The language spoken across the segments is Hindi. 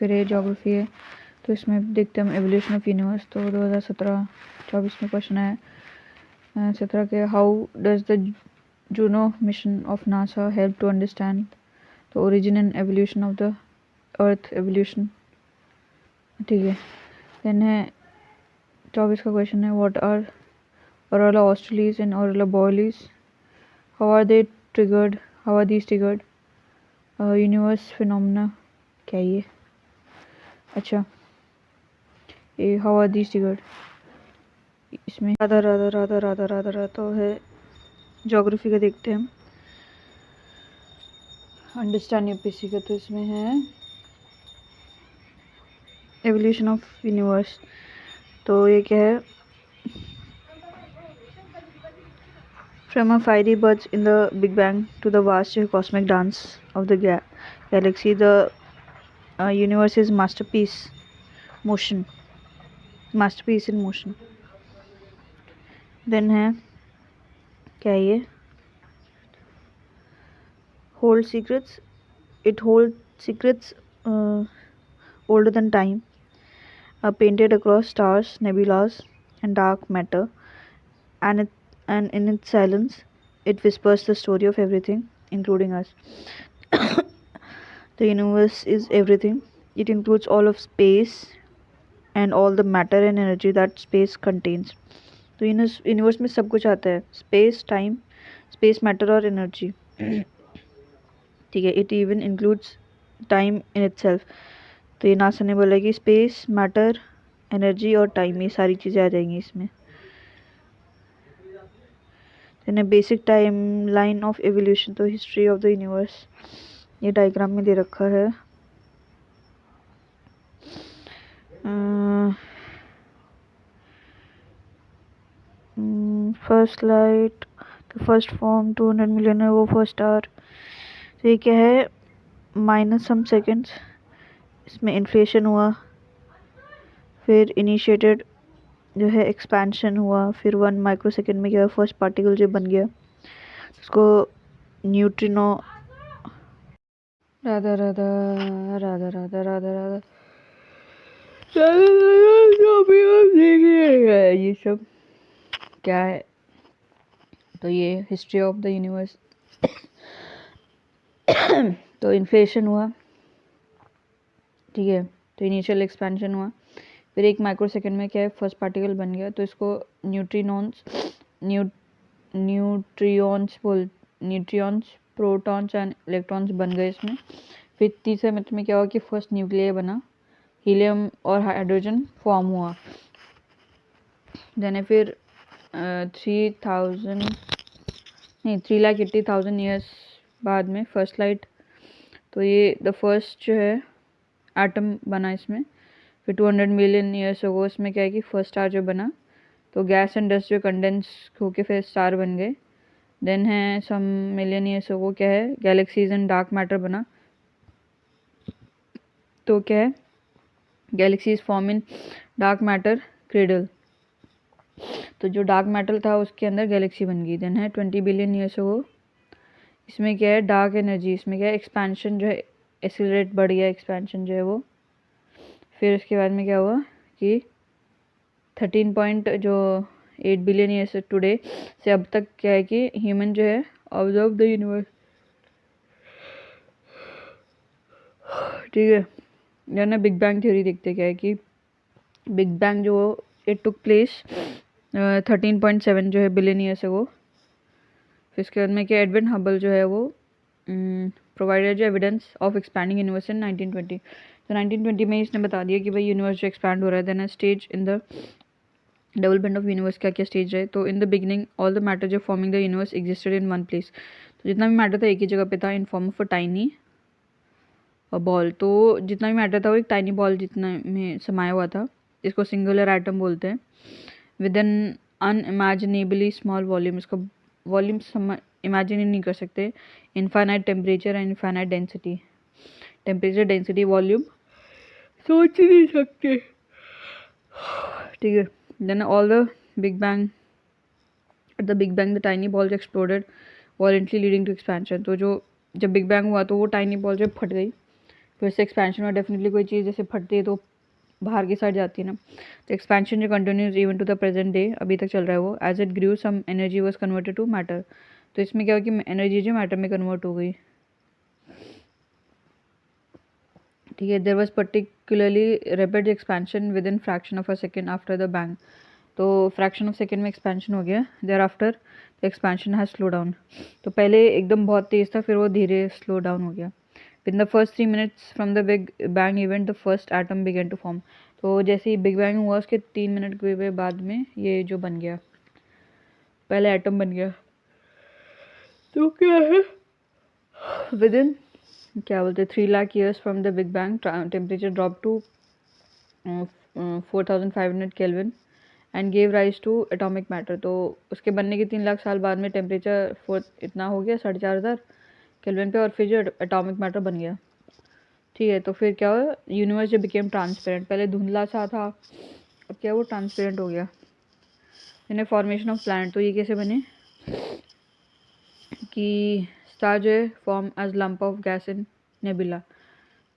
फिर ये ज्योग्राफी है, तो इसमें देखते हैं हम एवोल्यूशन ऑफ यूनिवर्स। तो 2017-24 में क्वेश्चन है 17 के, how does the Juno mission of NASA help to understand the origin and evolution of the earth evolution. ठीक है। देन है 24 का क्वेश्चन है, what are aurora australis and aurora borealis, how are they triggered, how are these triggered, universe phenomena. क्या ये? अच्छा, ये हाउ आर दीज ट्रिगर्ड, इसमें राधा राधा राधा राधा राधा राधा तो है। ज्योग्राफी का देखते हैं हम, अंडरस्टैंड यूपीएससी का, तो इसमें है एवोल्यूशन ऑफ यूनिवर्स। तो ये क्या है, from a fiery birth in the big bang to the vast cosmic dance of the galaxy, the universe is masterpiece motion, masterpiece in motion. Then है क्या ये, hold secrets, it hold secrets older than time, painted across stars, nebulas, and dark matter, and in its silence, it whispers the story of everything, including us. The universe is everything. It includes all of space and all the matter and energy that space contains. तो यूनिवर्स में सब कुछ आता है, स्पेस, टाइम, स्पेस, मैटर और एनर्जी। ठीक है। It even includes time in itself. तो ये नासा ने बोला कि स्पेस, मैटर, एनर्जी और टाइम, ये सारी चीज़ें आ जाएंगी इसमें। Then basic time line of evolution, तो हिस्ट्री ऑफ द यूनिवर्स ये डायग्राम में दे रखा है। फर्स्ट लाइट, तो फर्स्ट फॉर्म 200 मिलियन है वो फर्स्ट स्टार। तो ये क्या है, माइनस सम सेकेंड्स, इसमें इन्फ्लेशन हुआ, फिर इनिशिएटेड जो है एक्सपेंशन हुआ, फिर 1 माइक्रोसेकेंड में क्या हुआ, फर्स्ट पार्टिकल जो बन गया उसको न्यूट्रिनो, राधा राधा राधा राधा राधा राधा ये सब क्या है। तो ये हिस्ट्री ऑफ द यूनिवर्स। तो इन्फ्लेशन हुआ, ठीक है, तो इनिशियल एक्सपेंशन हुआ, फिर 1 माइक्रोसेकेंड में क्या है, फर्स्ट पार्टिकल बन गया, तो इसको न्यूट्रियॉन्स, प्रोटॉन्स एंड इलेक्ट्रॉन्स बन गए इसमें। फिर तीसरे मिनट में क्या हुआ कि फर्स्ट न्यूक्लियर बना, हीलियम और हाइड्रोजन फॉर्म हुआ। देन फिर 3,80,000 ईयर्स बाद में फर्स्ट लाइट, तो ये द फर्स्ट जो है एटम बना इसमें। फिर 200 मिलियन ईयर्स हो, इसमें क्या है कि फर्स्ट स्टार जो बना, तो गैस एंड डस्ट जो कंडेंस होके फिर स्टार बन गए। देन है सम मिलियन ईयर्स हो, क्या है, गैलेक्सीज एंड डार्क मैटर बना। तो क्या है, galaxies form in dark matter cradle, तो जो डार्क मैटर था उसके अंदर गैलेक्सी बन गई। देन है 20 बिलियन ईयर्स हो, इसमें क्या है, डार्क एनर्जी, इसमें क्या है, एक्सपेंशन जो है एक्सीलरेट बढ़ गया, एक्सपेंशन जो है वो। फिर उसके बाद में क्या हुआ कि 13.8 बिलियन ईयर्स टुडे से अब तक क्या है कि ह्यूमन जो है ऑब्जर्व द यूनिवर्स। ठीक है। यानी बिग बैंग थ्योरी देखते क्या है कि बिग बैंग जो इट टुक प्लेस 13.7 जो है बिलियन ईयर्स अगो। फिर इसके बाद में क्या, एडविन हबल जो है वो प्रोवाइडेड जो evidence of expanding universe in 1920। तो 1920 में इसने बता दिया कि भाई यूनिवर्स जो एक्सपैंड हो रहा है। Then stage in the development of universe, क्या क्या स्टेज रहे। तो in the beginning all the matter जो forming the universe existed in one place, तो जितना भी मैटर था एक ही जगह पे था, in form of a tiny ball. तो जितना भी मैटर था वो एक टाइनी बॉल जितना में समाया हुआ था, इसको सिंगुलर एटम बोलते हैं, with an unimaginably small volume. इसका वॉल्यूम इमेजिन ही नहीं कर सकते। Infinite temperature and infinite density, temperature, density, volume सोच ही नहीं सकते। ठीक है। Then all the big bang, at the big bang the tiny balls exploded violently leading to expansion. तो जो जब बिग बैंग हुआ तो वो टाइनी बॉल जब फट गई, फिर से एक्सपेंशन में डेफिनेटली कोई चीज़ जैसे फटती है तो बाहर की साइड जाती है ना, तो एक्सपेंशन जो continues even to the present day, अभी तक चल रहा है वो। As it grew some energy was converted to matter, तो इसमें क्या हो कि एनर्जी जो मैटर में कन्वर्ट हो गई, ठीक है। There was particularly rapid expansion within fraction of a second after the bang, तो फ्रैक्शन ऑफ सेकेंड में एक्सपेंशन हो गया। Thereafter the expansion has slow down, तो पहले एकदम बहुत तेज़ था, फिर वो धीरे स्लो डाउन हो गया। With the first 3 minutes from the big bang event the first atom began to form, तो जैसे ही बिग बैंग हुआ उसके 3 मिनट के बाद में ये जो बन गया, पहले एटम बन गया। तो क्या है, विद इन क्या बोलते 3 lakh years from the big bang temperature drop to 4500 kelvin and gave rise to atomic matter, तो उसके बनने के 3 लाख साल बाद में टेम्परेचर 4 इतना हो गया 4500 केल्विन पे, और फिर जो एटॉमिक मैटर बन गया, ठीक है। तो फिर क्या हुआ, यूनिवर्स जो बिकेम ट्रांसपेरेंट, पहले धुंधला सा था, अब क्या वो ट्रांसपेरेंट हो गया। यानी फॉर्मेशन ऑफ प्लैनेट, तो ये कैसे बने कि स्टार जो है form as lump of gas in nebula,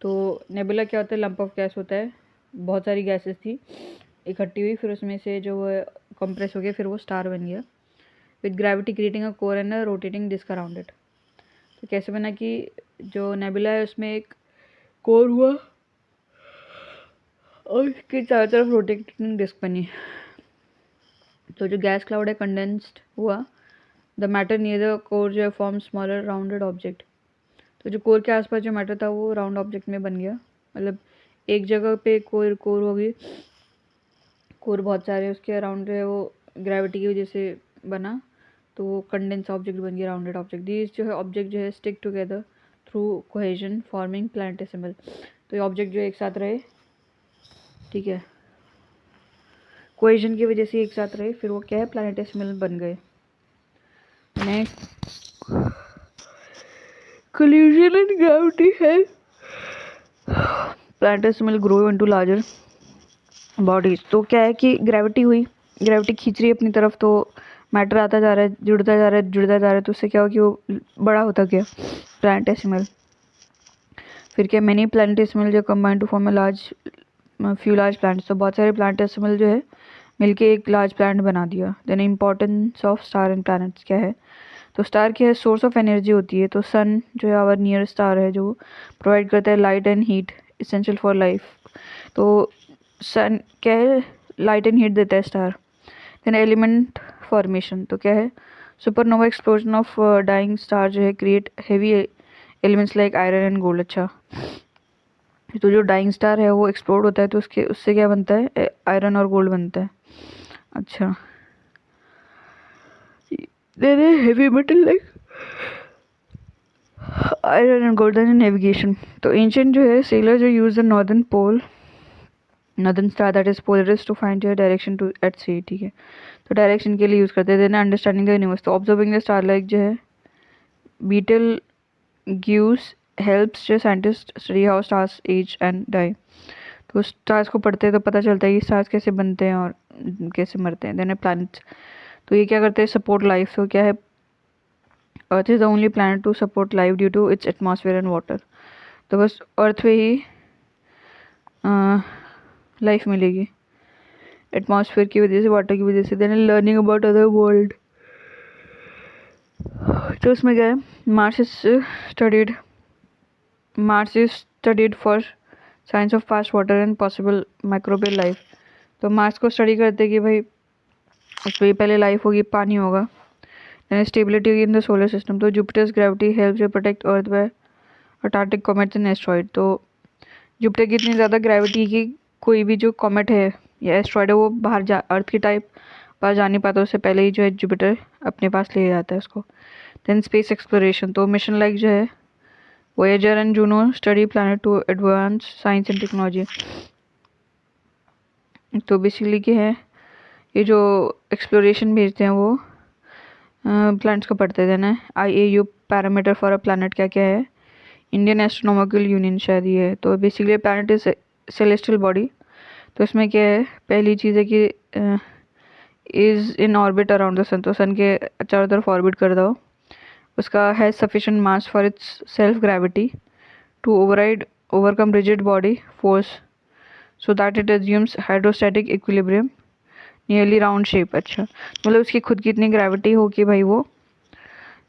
तो नेबुला क्या होता है, लंप ऑफ गैस होता है, बहुत सारी गैसेस थी इकट्ठी हुई, फिर उसमें से जो कंप्रेस हो गया, फिर वो स्टार बन गया। With gravity creating a core and a rotating disk around it, तो कैसे बना कि जो नेबुला है उसमें एक कोर हुआ और इसके चारों तरफ रोटेटिंग डिस्क बनी, तो जो गैस क्लाउड है कंडेंस्ड हुआ। The matter near the core जो है फॉर्म स्मॉलर राउंडेड ऑब्जेक्ट, तो जो कोर के आसपास जो मैटर था वो राउंड ऑब्जेक्ट में बन गया, मतलब एक जगह पे कोर कोर होगी, कोर बहुत सारे उसके अराउंड जो है वो ग्रेविटी की वजह से बना, तो वो कंडेंस ऑब्जेक्ट बन गया, राउंडेड ऑब्जेक्ट। दीज जो है ऑब्जेक्ट जो है stick together through cohesion forming planetesimal, तो ये ऑब्जेक्ट जो एक साथ रहे, ठीक है, कोहेजन की वजह से एक साथ रहे, फिर वो क्या है प्लैनेटेसिमल बन गए। नेक्स्ट collision and gravity है प्लैनेटेसिमल ग्रो इनटू लार्जर बॉडीज, तो क्या है कि ग्रेविटी हुई, ग्रेविटी खींच रही है अपनी तरफ, तो मैटर आता जा रहा है, जुड़ता जा रहा है, जुड़ता जा रहा है, तो उससे क्या हो कि वो बड़ा होता गया प्लैनेटेसिमल। फिर क्या मैनी प्लैनेटेसिमल जो combine to form a large few large planets, तो बहुत सारे प्लैनेटेसिमल जो है मिलके एक लार्ज प्लैनेट बना दिया। Then importance of star and planets क्या है, तो स्टार क्या है सोर्स ऑफ एनर्जी होती है, तो सन जो है आवर नियर स्टार है जो प्रोवाइड करता है light and heat essential for life, तो सन क्या है लाइट एंड हीट देता है स्टार। देन एलिमेंट फॉर्मेशन, तो क्या है supernova explosion of dying star जो है create heavy elements like iron and gold. अच्छा, तो जो डाइंग स्टार है वो एक्सप्लोड होता है तो उसके उससे क्या बनता है आयरन और गोल्ड बनता है। अच्छा, then heavy metal like iron and gold in navigation, तो एंशिएंट जो है सेलर जो use the northern pole northern star that is Polaris to find your direction to at sea, ठीक है, तो डायरेक्शन के लिए यूज़ करते हैं। देन अंडरस्टैंडिंग द यूनिवर्स, तो ऑब्जर्विंग द स्टार लाइक जो है बीटल गिव्स हेल्प्स जो scientist study how stars age and die, तो स्टार्स को पढ़ते हैं तो पता चलता है कि स्टार्स कैसे बनते हैं और कैसे मरते हैं। देन प्लैनेट्स, तो ये क्या करते हैं सपोर्ट लाइफ, तो क्या है Earth is the only planet to support life due to its atmosphere and water, तो बस अर्थ पे ही लाइफ मिलेगी एटमॉस्फेयर की वजह से, वाटर की वजह से। Then learning about other world, तो उसमें क्या है Mars is studied for science of past water and possible microbial life, तो मार्स को स्टडी करते हैं कि भाई उस पर पहले लाइफ होगी, पानी होगा। देन स्टेबिलिटी होगी इन द सोलर सिस्टम, तो Jupiter's gravity helps to protect earth by attracting comets and asteroid, तो जुपिटर की इतनी ज़्यादा ग्रेविटी की कोई भी जो कॉमेट है या एस्ट्रॉइड है वो बाहर जा अर्थ की टाइप बाहर जा नहीं पाता, उससे पहले ही जो है जुपिटर अपने पास ले जाता है उसको। देन स्पेस एक्सप्लोरेशन, तो मिशन लाइक जो है Voyager and Juno study planet to advance science and technology, तो बेसिकली क्या है ये जो एक्सप्लोरेशन भेजते हैं वो प्लैनेट्स को पढ़ते देना। IAU parameter for a planet क्या क्या है, इंडियन एस्ट्रोनॉमिकल यूनियन शायद ये है, तो basically planet is celestial body, तो इसमें क्या है पहली चीज़ है कि is in orbit around the sun, तो सन के चारों तरफ ऑर्बिट कर दो, उसका has sufficient mass for its self gravity to override overcome rigid body force so that it assumes hydrostatic equilibrium nearly round shape। अच्छा, मतलब उसकी खुद की इतनी ग्रेविटी हो कि भाई वो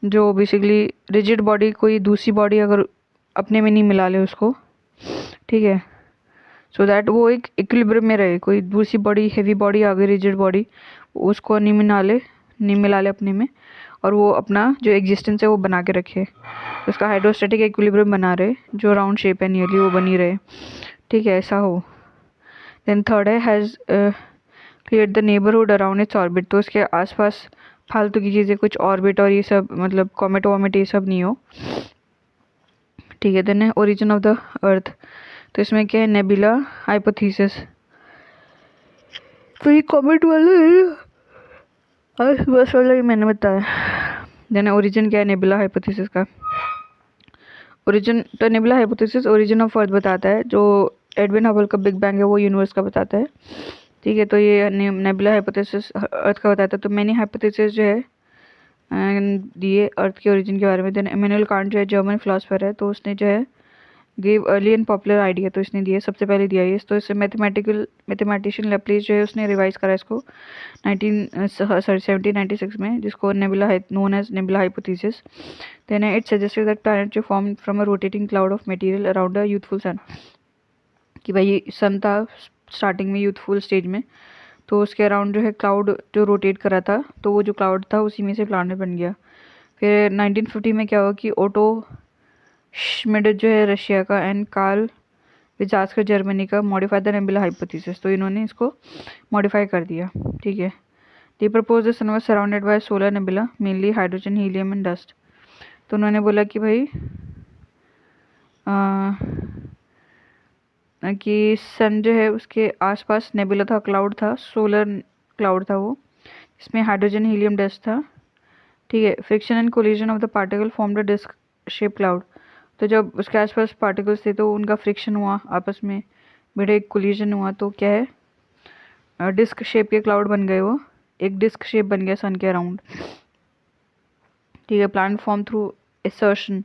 जो बेसिकली रिजिड बॉडी कोई दूसरी बॉडी अगर अपने में नहीं मिला ले उसको, ठीक है, सो दैट वो एक इक्विलिब्रियम में रहे। कोई दूसरी बॉडी, हैवी बॉडी आ गई, रिजिड बॉडी, उसको नहीं मिला ले अपने में, और वो अपना जो एग्जिस्टेंस है वो बना के रखे, उसका हाइड्रोस्टेटिक इक्विलिब्रियम बना रहे, जो राउंड शेप है नियरली वो बनी रहे, ठीक है, ऐसा हो। देन थर्ड है has clear the neighbourhood around its orbit, तो उसके आसपास फालतू की चीज़ें, कुछ ऑर्बिट और ये सब, मतलब कॉमेट वॉमेट ये सब नहीं हो, ठीक है। देन है ओरिजिन ऑफ द अर्थ, तो इसमें क्या है, नेबुला हाइपोथेसिस, तो ये कॉमेट वाला है बस वाला ही मैंने बताया। देन ओरिजिन क्या है नेबुला हाइपोथेसिस का, ओरिजिन तो nebula hypothesis origin of earth बताता है, जो एडविन हबल का बिग बैंग है वो यूनिवर्स का बताता है, ठीक है। तो ये नेबुला हाइपोथेसिस अर्थ का बताता है। तो मैनी हाइपोथेसिस जो है दिए अर्थ के ओरिजिन के बारे में। देन इमैनुअल कांट जो है जर्मन फिलोसफर है, तो उसने जो है give early and popular idea, तो इसने दिया, सबसे पहले दिया ये। तो इससे मैथमेटिशियन लेप्लेस जो है उसने रिवाइज करा इसको 1796 में, जिसको nebula known as nebula hypothesis. Then it suggested that planet जो form from a rotating cloud of material around a youthful sun, कि भाई ये सन था स्टार्टिंग में यूथफुल स्टेज में, तो उसके अराउंड जो है क्लाउड जो रोटेट करा था, तो वो जो क्लाउड था उसी में से प्लैनेट बन गया। फिर 1950 में क्या हुआ कि ओटो श्मिड जो है रशिया का एंड कार्ल विजास्कर जर्मनी का मॉडिफाई द नेबुला हाइपोथेसिस, तो इन्होंने इसको मॉडिफाई कर दिया, ठीक है। They propose the sun was surrounded by solar nebula mainly hydrogen helium and dust, तो उन्होंने बोला कि भाई कि सन जो है उसके आसपास नेबुला था, क्लाउड था, सोलर क्लाउड था वो, इसमें हाइड्रोजन हीलियम डस्ट था, ठीक है। Friction and collision of the particle formed a disk shape cloud, तो जब उसके आसपास पार्टिकल्स थे तो उनका फ्रिक्शन हुआ आपस में, भिड़े कोलिजन हुआ, तो क्या है डिस्क शेप के क्लाउड बन गए, वो एक डिस्क शेप बन गया सन के अराउंड, ठीक है। Plant form through assertion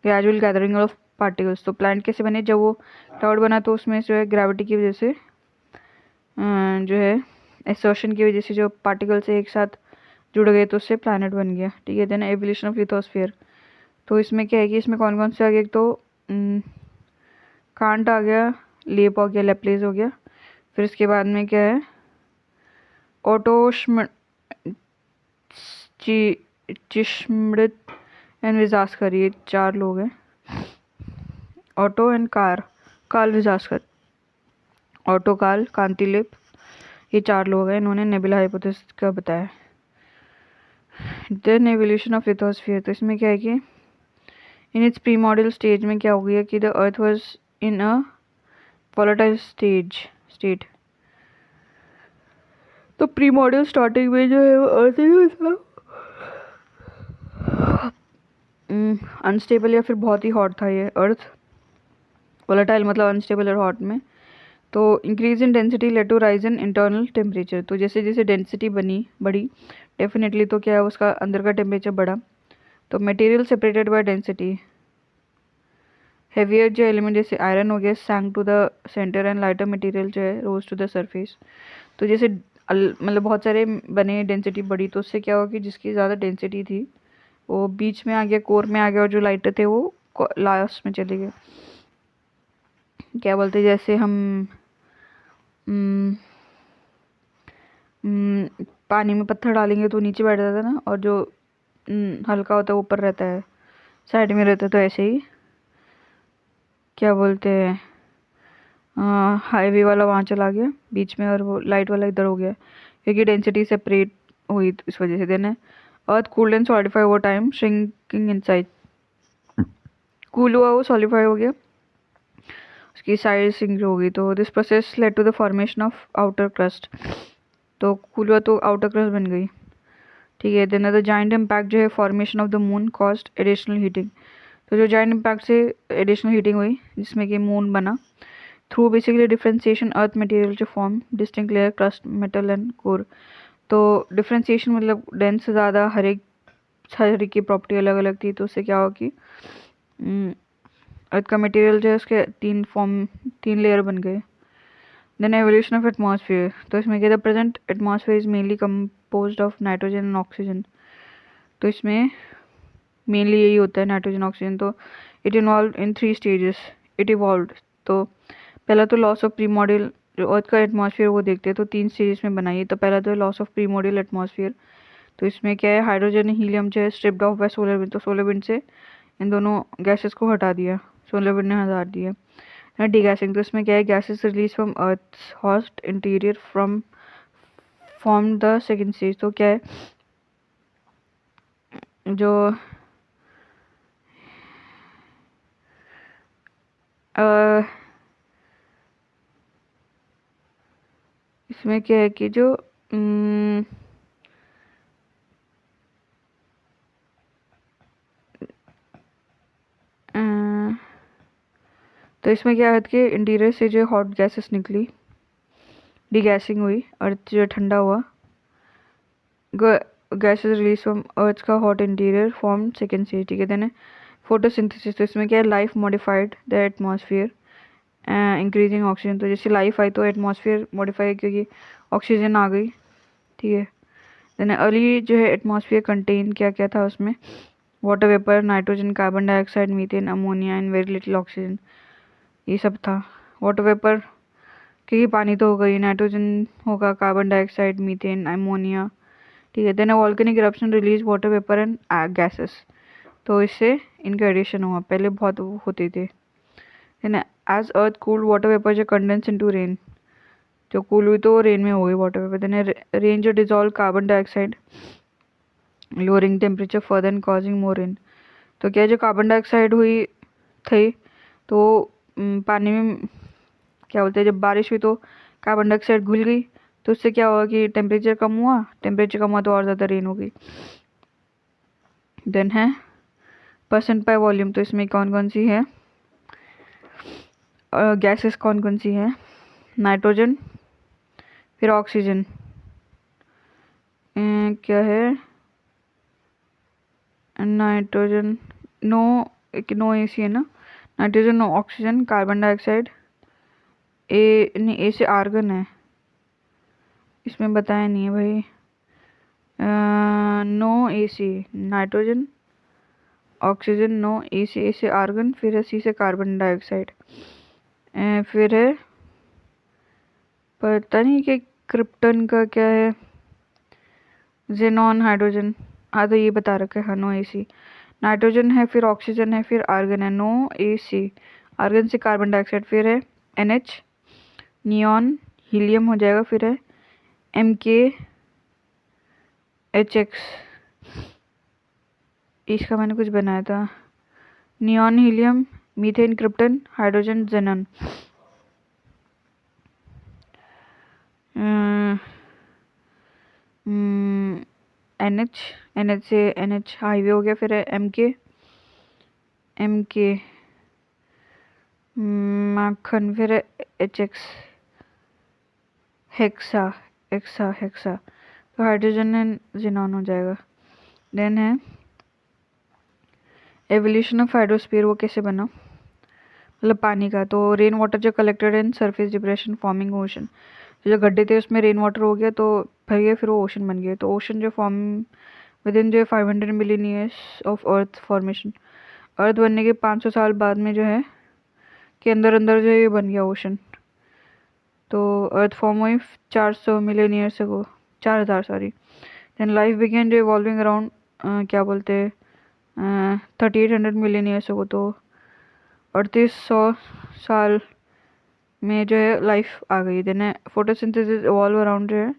gradual gathering of particles, तो प्लांट कैसे बने, जब वो क्लाउड बना तो उसमें जो है ग्रेविटी की वजह से जो है एसर्शन की वजह से जो पार्टिकल्स एक साथ जुड़ गए, तो उससे प्लैनेट बन गया, ठीक है। देन एवोल्यूशन ऑफ लिथोस्फीयर, तो इसमें क्या है कि इसमें कौन कौन से आ गए, एक तो कांट आ गया, लेप हो गया, लेप्लेस हो गया, फिर इसके बाद में क्या है ओटो चिश्मृत एंड विजास्कर, ये 4 लोग हैं, Otto and Carl Weizsacker, Otto, Carl, Kant Laplace, ये 4 लोग हैं, इन्होंने नेबुला हाइपोथेसिस का बताया। देन एवोल्यूशन ऑफ लिथोस्फीयर, तो इसमें क्या है कि इन इट्स प्रीमॉडियल स्टेज में क्या हो गया कि the earth was in a volatile state, तो प्रीमॉडियल स्टार्टिंग में जो है वो अर्थ ही था अनस्टेबल या फिर बहुत ही हॉट था ये अर्थ, वोलेटाइल मतलब अनस्टेबल और हॉट में। तो increase in density led to rise in internal temperature, तो जैसे जैसे डेंसिटी बढ़ी डेफिनेटली, तो क्या है उसका अंदर का टेम्परेचर बढ़ा। तो material separated by density, heavier जो एलिमेंट जैसे आयरन हो गया sank to the centre and lighter material जो है रोज टू द सरफेस, तो जैसे मतलब बहुत सारे बने, डेंसिटी बढ़ी, तो उससे क्या हुआ कि जिसकी ज़्यादा डेंसिटी थी वो बीच में आ गया, कोर में आ गया, और जो लाइटर थे वो लास्ट में चले गए। क्या बोलते जैसे हम पानी में पत्थर डालेंगे तो नीचे बैठ जाता है ना, और जो हल्का होता है ऊपर रहता है, साइड में रहता है, तो ऐसे ही क्या बोलते हैं हाईवे वाला वहाँ चला गया बीच में, और वो लाइट वाला इधर हो गया, क्योंकि डेंसिटी सेपरेट हुई, तो इस वजह से। Then Earth cooled and solidify over time shrinking inside, cool हुआ वो सॉलिडिफाई हो गया, उसकी साइज सिंक हो गई, तो this process led to the formation of outer crust, तो कूल हुआ तो आउटर क्रस्ट बन गई, ठीक है। देन द जाइंट इम्पैक्ट जो है formation of the moon caused additional heating, तो जो जाइंट इम्पैक्ट से एडिशनल हीटिंग हुई जिसमें कि मून बना, through basically differentiation earth material जो form distinct layer crust metal and core, तो डिफ्रेंसिएशन मतलब डेंस से ज़्यादा, हर एक की प्रॉपर्टी अलग अलग थी, तो उससे क्या हुआ कि अर्थ का मटेरियल जो है उसके तीन लेयर बन गए। देन एवोल्यूशन ऑफ एटमॉस्फेयर, तो इसमें क्या, the present atmosphere is mainly composed of nitrogen and oxygen. तो इसमें मेनली यही होता है, नाइट्रोजन ऑक्सीजन। तो it involve in 3 stages, it evolve. तो पहला तो लॉस ऑफ प्रीमोडियल, जो अर्थ का एटमॉस्फेयर वो देखते हैं तो 3 स्टेजेस में बनाइए। तो पहला तो लॉस ऑफ प्रीमोडियल एटमॉस्फेयर, तो इसमें क्या है, हाइड्रोजन हीलियम जो है stripped off by solar wind. तो सोलर विंड से इन दोनों गैसेस को हटा दिया, सोलर विंड ने हटा दिया। डीगैसिंग, तो इसमें क्या है, gases release from earth hot interior from form the second stage. तो क्या है, जो इसमें क्या है कि जो तो इसमें क्या है कि इंटीरियर से जो हॉट गैसेस निकली, डीगैसिंग हुई, अर्थ जो ठंडा हुआ, गैसेस रिलीज फ्रॉम अर्थ का hot interior form second stage. ठीक है, देन फोटोसिंथेसिस, तो इसमें क्या है, life modified the atmosphere increasing oxygen. तो जैसे लाइफ आई तो एटमॉस्फेयर मॉडिफाई, क्योंकि ऑक्सीजन आ गई। ठीक है, देन अर्ली जो है एटमॉस्फेयर कंटेन क्या क्या था उसमें, water vapour, nitrogen, carbon dioxide, methane, ammonia and very little oxygen, ये सब था। वाटर वेपर क्योंकि पानी तो होगा ही, नाइट्रोजन होगा, कार्बन डाइऑक्साइड, मीथेन, अमोनिया। ठीक है, then volcanic eruption release water vapour and gases. तो इससे इनका एडिशन हुआ, पहले बहुत होते थे। Then as Earth cooled water vapour जो कंडेंस इनटू रेन, जो कूल हुई तो रेन में हो गई वाटर वेपर। देन रेन जो dissolve carbon dioxide, lowering temperature further and causing more rain. तो क्या, जो कार्बन डाइऑक्साइड हुई थी तो पानी में क्या बोलते हैं, जब बारिश हुई तो कार्बन डाइऑक्साइड घुल गई, तो उससे क्या हुआ कि टेम्परेचर कम हुआ, टेम्परेचर कम हुआ तो और ज़्यादा रेन हो गई। देन है परसेंट बाय वॉल्यूम, तो इसमें कौन कौन सी है, गैसेस कौन कौन सी है, नाइट्रोजन, फिर ऑक्सीजन, क्या है, nitrogen, no, no A C है ना, nitrogen, no oxygen, carbon dioxide, A नहीं, ए से आर्गन है, इसमें बताया नहीं है भाई। No A C, nitrogen, oxygen, no, ए से आर्गन, फिर है सी से कार्बन डाइऑक्साइड, फिर है पता नहीं कि क्रिप्टन का क्या है, जेनॉन, हाइड्रोजन। हाँ तो ये बता रखा है, हाँ, नो ए सी, नाइट्रोजन है, फिर ऑक्सीजन है, फिर आर्गन है, नो ए सी, आर्गन से कार्बन डाइऑक्साइड, फिर है NH, नियॉन, हीलियम हो जाएगा, फिर है MKHX, इसका मैंने कुछ बनाया था, neon, helium, methane, krypton, hydrogen, xenon. NH से NH हाईवे हो गया, फिर है MK माखन, फिर है HX, हेक्सा, तो हाइड्रोजन एंड जेनॉन हो जाएगा। देन है एवोल्यूशन ऑफ हाइड्रोस्फीयर, वो कैसे बना, मतलब पानी का। तो रेन वाटर जो collected in surface depression forming ocean, जो गड्ढे थे उसमें रेन वाटर हो गया तो भर गया, फिर वो ओशन बन गया। तो ओशन जो फॉर्म विद इन जो 500 million years of earth formation, earth बनने के 500 साल बाद में जो है के अंदर अंदर जो है ये बन गया ओशन। तो अर्थ फॉर्म हुई 400 million years ago, 4000 sorry. Then life began जो इवॉल्विंग अराउंड क्या बोलते हैं 3800 मिलियन ईयर्स अगो। तो 3800 साल में जो है लाइफ आ गई। देन फोटोसिंथेसिस इवॉल्व अराउंड जो है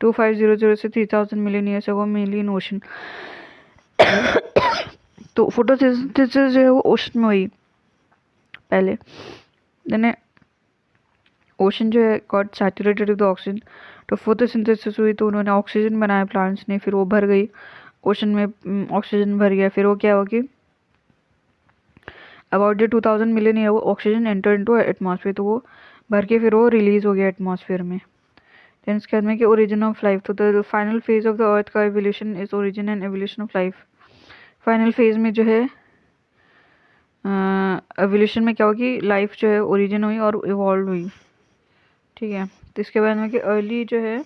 2500 से 3000 million years ago, mainly in ocean. तो फोटोसिंथेसिस जो है वो ओशन में हुई पहले। देन ओशन जो है गॉट सैचुरेटेड विद ऑक्सीजन, तो फोटोसिंथेसिस हुई तो उन्होंने ऑक्सीजन बनाया प्लांट्स ने, फिर वो भर गई ओशन में, ऑक्सीजन भर गया, फिर वो क्या हुआ कि अबाउट जो 2000 मिलियन ईयर वो ऑक्सीजन एंटर इनटू एटमॉस्फेयर, तो वो भर के फिर वो रिलीज हो गया एटमॉस्फेयर में। देन इसके बाद में कि ओरिजिन ऑफ लाइफ, तो the final phase of the earth का evolution is origin and evolution of life. Final phase में जो है एवोल्यूशन में क्या हुआ कि लाइफ जो है ओरिजिन हुई और इवॉल्व हुई, ठीक है। तो इसके बाद में कि अर्ली जो है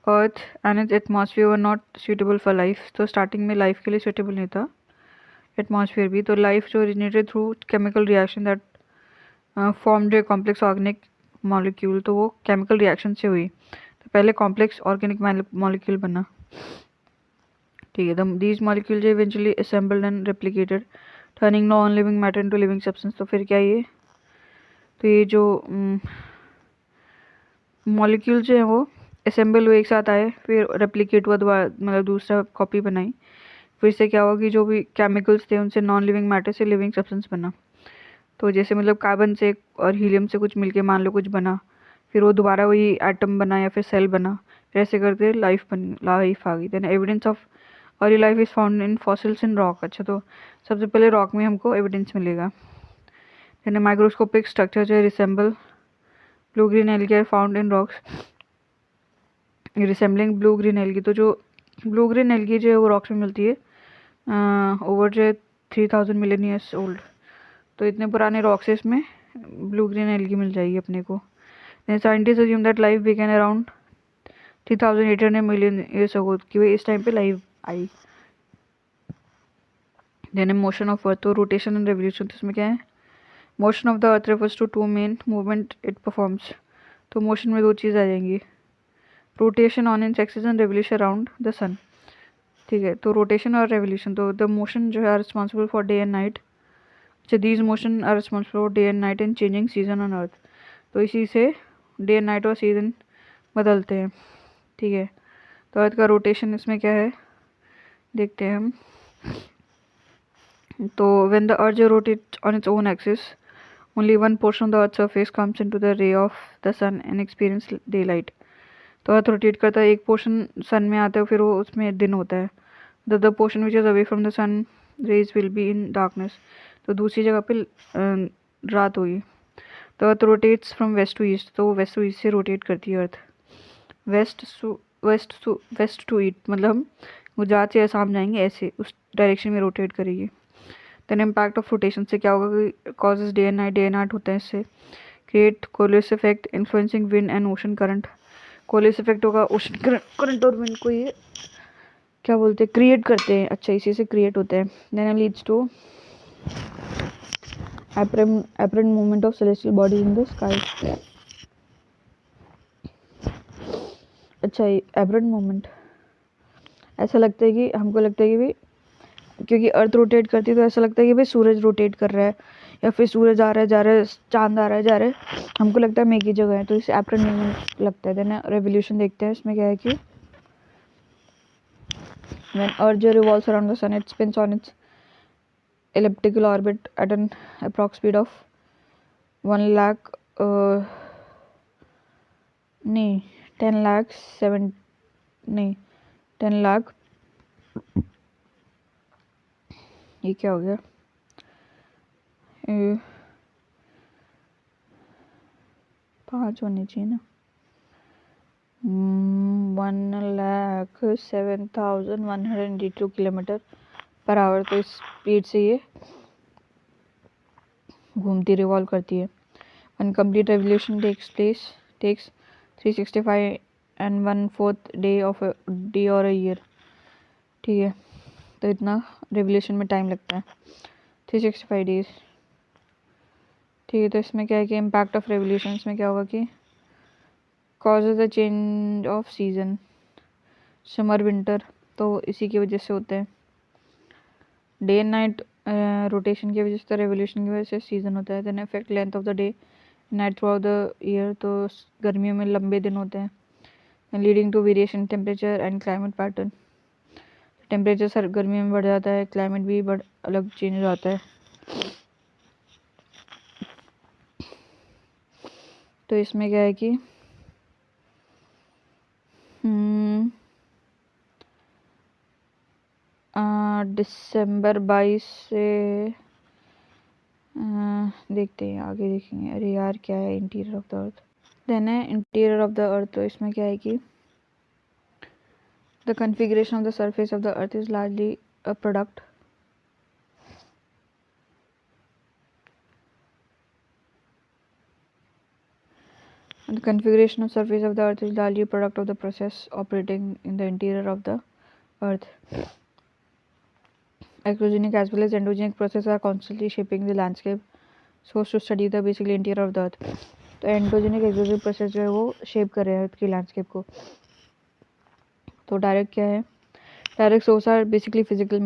earth and it's atmosphere were not suitable for life, तो स्टार्टिंग में लाइफ के लिए सूटेबल नहीं था एटमॉस्फेयर भी। तो लाइफ जो originated through chemical reaction that formed a complex organic molecule, तो वो केमिकल रिएक्शन से हुई, तो पहले कॉम्प्लेक्स ऑर्गेनिक मॉलिक्यूल बना, ठीक है। These molecules eventually assembled and replicated turning non living matter into living substance. तो फिर क्या ये, तो ये जो मॉलिक्यूल जो है वो असेंबल हुए, एक साथ आए, फिर रेप्लिकेट हुआ दोबारा, मतलब दूसरा कॉपी बनाई, फिर से क्या हुआ कि जो भी केमिकल्स थे उनसे नॉन लिविंग मैटर से लिविंग सब्सटेंस बना। तो जैसे मतलब कार्बन से और हीलियम से कुछ मिलके मान लो कुछ बना, फिर वो दोबारा वही एटम बना या फिर सेल बना, फिर ऐसे करके लाइफ आ गई। Then evidence of early life is found in fossils in rock. अच्छा, तो सबसे पहले रॉक में हमको एविडेंस मिलेगा। देन माइक्रोस्कोपिक स्ट्रक्चर जो है resemble blue green algae are found in rocks resembling blue green algae. तो जो ब्लू ग्रीन एल्गी जो है वो रॉक्स में मिलती है ओवर जो है 3000 मिलियन ईयर्स ओल्ड। तो इतने पुराने रॉक्स से इसमें ब्लू ग्रीन एल्गी मिल जाएगी अपने को। Scientist assume that life began around 3800 million years ago, कि भाई इस टाइम पे लाइफ आई। देन मोशन ऑफ अर्थ, तो रोटेशन एंड रेवोल्यूशन, तो इसमें क्या है, motion of the earth refers to two main movement it performs. तो मोशन में दो चीज़ आ जाएंगी, rotation on its axis and revolution around the sun, ठीक है। तो रोटेशन और रेवोल्यूशन, तो द मोशन जो है are responsible for day and night. अच्छा, these motion are responsible for day and night and changing season on earth. तो इसी से डे एंड नाइट और सीजन बदलते हैं, ठीक है। तो अर्थ का रोटेशन इसमें क्या है देखते हैं हम। तो when the Earth rotates on its own axis only one portion of the Earth surface comes into the ray of the sun and experience day light. तो अर्थ रोटेट करता है, एक पोर्शन सन में आता है, फिर वो उसमें दिन होता है। The portion which is away from the sun rays will be in darkness. तो दूसरी जगह पे रात हुई। तो Earth rotates from west to east, तो वेस्ट टू ईस्ट से रोटेट करती है अर्थ। वेस्ट टू ईस्ट मतलब हम गुजरात से आसाम जाएंगे, ऐसे उस डायरेक्शन में रोटेट करेगी। देन इम्पैक्ट ऑफ रोटेशन से क्या होगा कि कॉजेज डे एंड नाइट होता है इससे। Create Coriolis effect influencing wind and ocean current. Coriolis effect होगा, ओशन करंट और विंड को ये क्या बोलते हैं, क्रिएट करते हैं। अच्छा, इसी से क्रिएट होते हैं। Then leads to apparent movement of celestial bodies in the sky। अच्छा, एपरेंट मूवमेंट ऐसा लगता है कि हमको लगता है कि भाई क्योंकि अर्थ रोटेट करती है तो ऐसा लगता है कि भाई सूरज रोटेट कर रहा है, या फिर सूरज आ रहा है जा रहा है, चांद आ रहा है जा रहा है, हमको लगता है हम एक ही जगह है, तो इसे एपरेंट मूवमेंट लगता है। देन रेवोल्यूशन देखते हैं, इसमें क्या है कि when Earth revolves around the sun it spins on its elliptical orbit at an approx speed of 1 lakh नहीं 10 लाख 7 नहीं 10 लाख, ये क्या हो गया, 5 होनी चाहिए ना, 1,07,182 किलोमीटर पर आवर। तो इस स्पीड से ये घूमती रिवॉल्व करती है। One complete revolution takes 365 and 1/4 day of day और अ ईयर, ठीक है। तो इतना रेवोल्यूशन में टाइम लगता है, 365 डेज, ठीक है। तो इसमें क्या है कि इम्पैक्ट ऑफ रेवोल्यूशन में क्या होगा कि causes the change off season summer winter, तो इसी की वजह से होते हैं। डे एंड नाइट रोटेशन की वजह से, रेवोल्यूशन की वजह से सीजन होता है। Then effect length of the day night throughout the year, तो गर्मियों में लंबे दिन होते हैं। Leading to variation temperature and climate pattern, temperature सर गर्मियों में बढ़ जाता है, क्लाइमेट भी अलग चेंज हो जाता है। तो इसमें क्या है कि दिसंबर 22 से देखते हैं, आगे देखेंगे। अरे यार क्या है interior of the Earth, then है इंटीरियर ऑफ द अर्थ। तो इसमें क्या है कि the configuration of the surface of the Earth is largely a product The configuration of surface of the earth is largely a product of the process operating in the interior of the earth. Eclogenic as well as endogenic processes are constantly shaping the landscape so as to study the basically interior of the earth. तो एंडोजेनिक एक्सोजेनिक प्रोसेस जो है वो शेप कर रहे हैं अर्थ की लैंडस्केप को. तो डायरेक्ट क्या है? Direct source are basically physical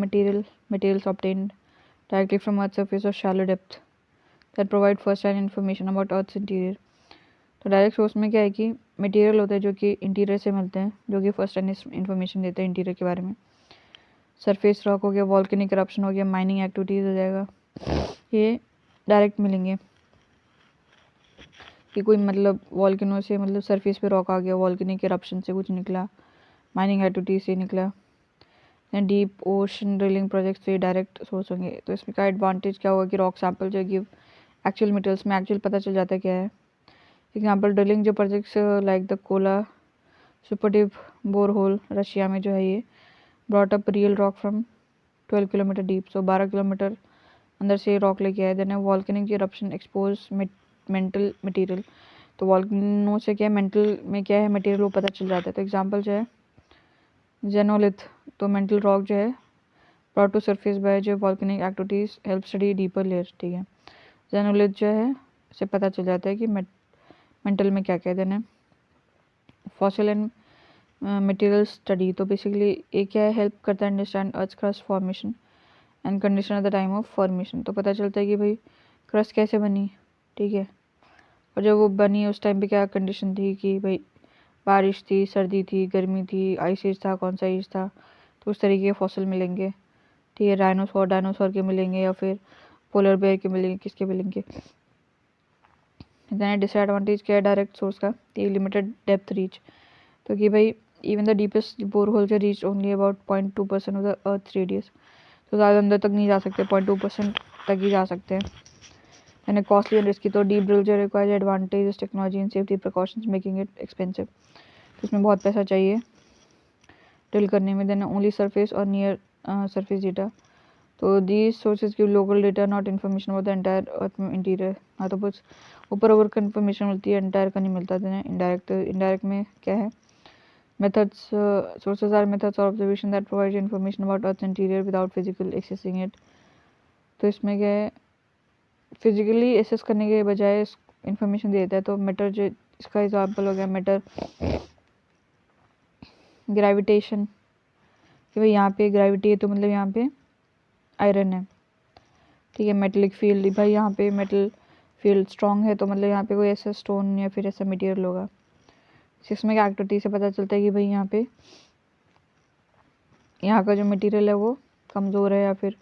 materials obtained directly from earth's surface or shallow depth that provide first hand information about earth's interior. तो डायरेक्ट सोर्स में क्या है कि मटेरियल होते हैं जो कि इंटीरियर से मिलते हैं, जो कि फर्स्ट हैंड इन्फॉर्मेशन देते हैं इंटीरियर के बारे में. सरफेस रॉक हो गया, वॉल्केनिक करप्शन हो गया, माइनिंग एक्टिविटीज़ हो जाएगा, ये डायरेक्ट मिलेंगे कि कोई मतलब वॉल्केनो से मतलब सरफेस पे रॉक आ गया, वॉल्केनिक करप्शन से कुछ निकला, माइनिंग एक्टिविटीज से निकला. डीप ओशन ड्रिलिंग प्रोजेक्ट से डायरेक्ट सोर्स होंगे. तो इसमें का एडवांटेज क्या होगा कि रॉक सैंपल जो गिव एक्चुअल मटेरियल्स में एक्चुअल पता चल जाता है क्या है. एग्जाम्पल ड्रिलिंग जो projects like the Kola super deep bore hole Russia में जो है ये brought up real rock from 12 kilometre deep. So 12 kilometre अंदर से रॉक लेके आए. Then volcanic eruption expose mental material. तो वॉल्केनो से क्या है, मेंटल में क्या है मटेरियल वो पता चल जाता है. तो एग्जांपल जो है जेनोलिथ, तो मेंटल रॉक जो है ब्रॉट टू सरफेस बाय जो volcanic activities help study deeper layer. ठीक है, जेनोलिथ जो है से पता चल जाता है कि मेंटल में क्या क्या है. Then fossil and material study, तो बेसिकली ये क्या है, हेल्प करता है understand Earth crust formation and condition at the time of formation. तो पता चलता है कि भाई क्रस्ट कैसे बनी. ठीक है, और जब वो बनी उस टाइम पे क्या कंडीशन थी कि भाई बारिश थी, सर्दी थी, गर्मी थी, आइस एज था, कौन सा एज था. तो उस तरीके के फॉसिल मिलेंगे. ठीक है, डायनासोर के मिलेंगे या फिर पोलर बेयर के मिलेंगे, किसके मिलेंगे. देन डिसएडवांटेज क्या है डायरेक्ट सोर्स का, ये लिमिटेड डेप्थ रीच. तो कि भाई even the deepest bore hole से reach only about 0.2% of the earth radius. तो ज़्यादा अंदर तक नहीं जा सकते, 0.2% तक ही जा सकते हैं. यानी कॉस्टली एंड रिस्की. तो डीप ड्रिल जो requires advantage technology and safety precautions making it expensive. तो इसमें बहुत पैसा चाहिए ड्रिल करने में. देन ओनली सरफेस और नियर सरफेस डेटा. तो these sources give local data not information about the entire earth interior. हाँ, तो कुछ ऊपर ऊपर का इन्फॉर्मेशन मिलती है, एंटायर का नहीं मिलता. देन इंडायरेक्ट में क्या है, methods sources are methods of observation that provide information about earth's interior without physically accessing it. तो इसमें क्या है, फिजिकली एसेस करने के बजाय इंफॉर्मेशन दे देता है. तो मैटर जो इसका एग्जांपल हो गया मैटर ग्रेविटेशन, कि भाई यहाँ पे ग्रेविटी है तो मतलब यहाँ पे आयरन है. ठीक है, मेटलिक फील्ड, भाई यहाँ पे मेटल फील्ड स्ट्रॉन्ग है तो मतलब यहाँ पे कोई ऐसा स्टोन या फिर ऐसा मटेरियल होगा. सिस्मिक एक्टिविटी से पता चलता है कि भाई यहाँ पे यहाँ का जो मटेरियल है वो कमज़ोर है या फिर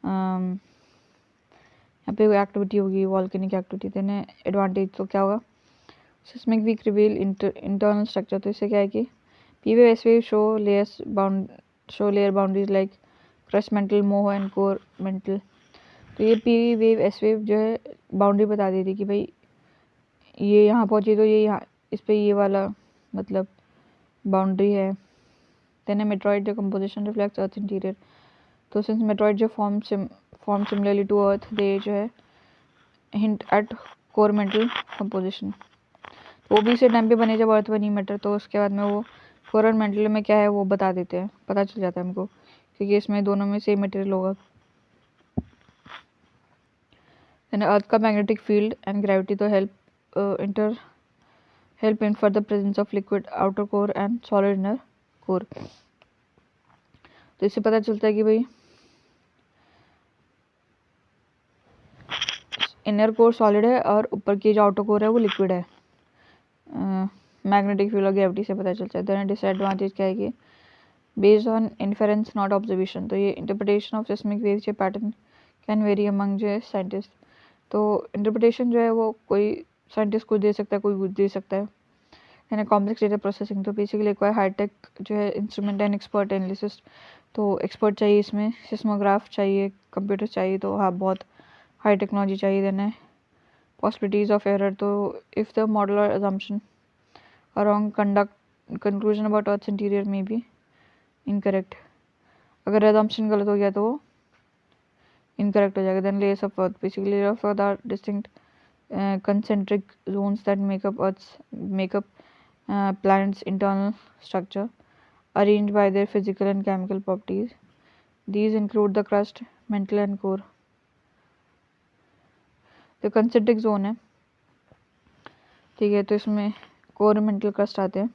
यहाँ पे कोई एक्टिविटी होगी, वॉल्केनिक एक्टिविटी. देने एडवांटेज तो क्या होगा, seismic weak reveal internal structure. तो इससे क्या है कि P wave S wave show layer boundaries like crust mantle, Moho and core mantle. तो ये पी वेव एस वेव जो है बाउंड्री बता दी थी कि भाई ये यहाँ पहुँची तो ये यहाँ इस पर ये वाला मतलब बाउंड्री है. देन मेट्रॉइड जो कंपोजिशन रिफ्लेक्ट्स अर्थ इंटीरियर. तो सिंस मेट्रॉइड जो फॉर्म सिमिलरली टू अर्थ, दे जो है hint eight core mantle composition. वो भी इसी टाइम पे बने जब अर्थ बनी मैटर. तो उसके बाद में वो कोर और मेंटल में क्या है वो बता देते हैं, पता चल जाता है हमको, क्योंकि इसमें दोनों में सेम मटेरियल होगा. अर्थ का मैग्नेटिक फील्ड एंड ग्रेविटी तो help in for the presence of liquid outer core and solid inner core. तो इससे पता चलता है कि भाई इनर कोर सॉलिड है और ऊपर की जो आउटर कोर है वो लिक्विड है. मैग्नेटिक फील्ड और ग्रेविटी से पता चलता है. देन डिसएडवांटेज क्या है कि based on inference not observation. तो ये इंटरप्रिटेशन ऑफ सिस्मिक वेव्स या पैटर्न कैन वेरी अमंग जो है साइंटिस्ट. तो इंटरप्रिटेशन जो है वो कोई साइंटिस्ट कुछ दे सकता है, कोई कुछ दे सकता है. यानी कॉम्प्लेक्स डेटा प्रोसेसिंग. तो बेसिकली रिक्वायर हाईटेक जो है इंस्ट्रूमेंट एंड एक्सपर्ट एनालिसिस. तो एक्सपर्ट चाहिए इसमें, सिस्मोग्राफ चाहिए, कंप्यूटर चाहिए. तो हाँ, बहुत हाई टेक्नोलॉजी चाहिए. देना है पॉसिबिलिटीज ऑफ एरर. तो इफ़ द मॉडल और assumption around conclusion about earth interior में भी इनकरेक्ट. अगर अजम्पशन गलत हो गया तो वो इनकरेक्ट हो जाएगा. Then layers of Earth. Basically layer of Earth are distinct concentric zones that make up planet's internal structure, arranged by their physical and chemical properties. These include the crust, mantle and core. तो concentric zone है, ठीक है, तो इसमें कोर मेंटल क्रस्ट आते हैं.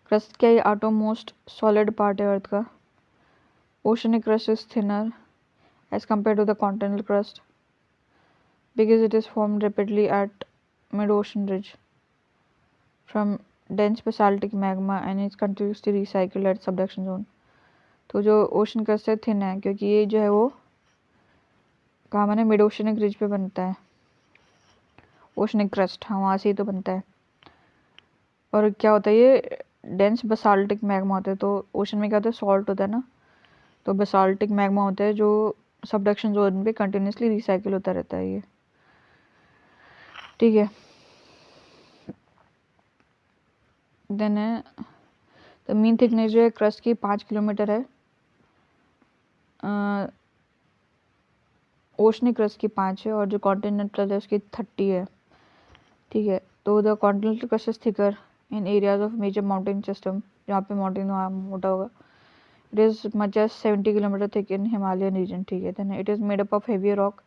क्रस्ट क्या है? आउटर मोस्ट सॉलिड पार्ट है अर्थ का. Oceanic crust is thinner as compared to the continental crust because it is formed rapidly at mid-ocean ridge from dense basaltic magma and is continuously recycled at subduction zone. तो जो ओशन क्रस्ट है थिन है क्योंकि ये जो है वो कहाँ बना है? मिड ओशनिक रिज पे बनता है ओशनिक क्रस्ट. हाँ, वहाँ से ही तो बनता है. और क्या होता है? ये डेंस बसाल्टिक मैग्मा होता है. तो ओशन में क्या होता है? सॉल्ट होता है ना, तो बसाल्टिक मैग्मा होता है जो सबडक्शन जोन पे कंटिन्यूसली रिसाइकिल होता रहता है ये, ठीक है. देन है द मीन थिकनेस जो है क्रस्ट की 5 किलोमीटर है. ओशनिक क्रस्ट की 5 है और जो कॉन्टिनेंटल है उसकी 30 है, ठीक है. तो the continental crust is thicker in areas of major mountain system, जहाँ पे माउंटेन वहाँ मोटा होगा. It is much as 70 km thick in Himalayan region, ठीक है. Then it is made up of heavier rock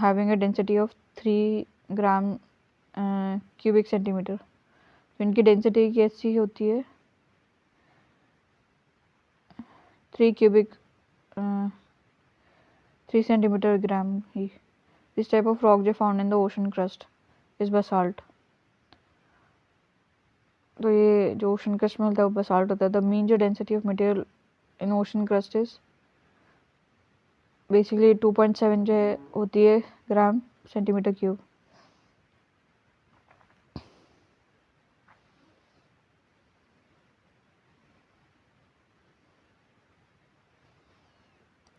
having a density of 3 gram cubic centimeter. तो इनकी डेंसिटी कैसी होती है? 3 centimeter gram he. This type of rock जो found in the ocean crust is basalt. तो ये जो ओशन क्रस्ट में होता है वो बसाल्ट होता है. द मीन जो density of material in ocean crust is basically 2.7 जो है होती है ग्राम सेंटीमीटर क्यूब.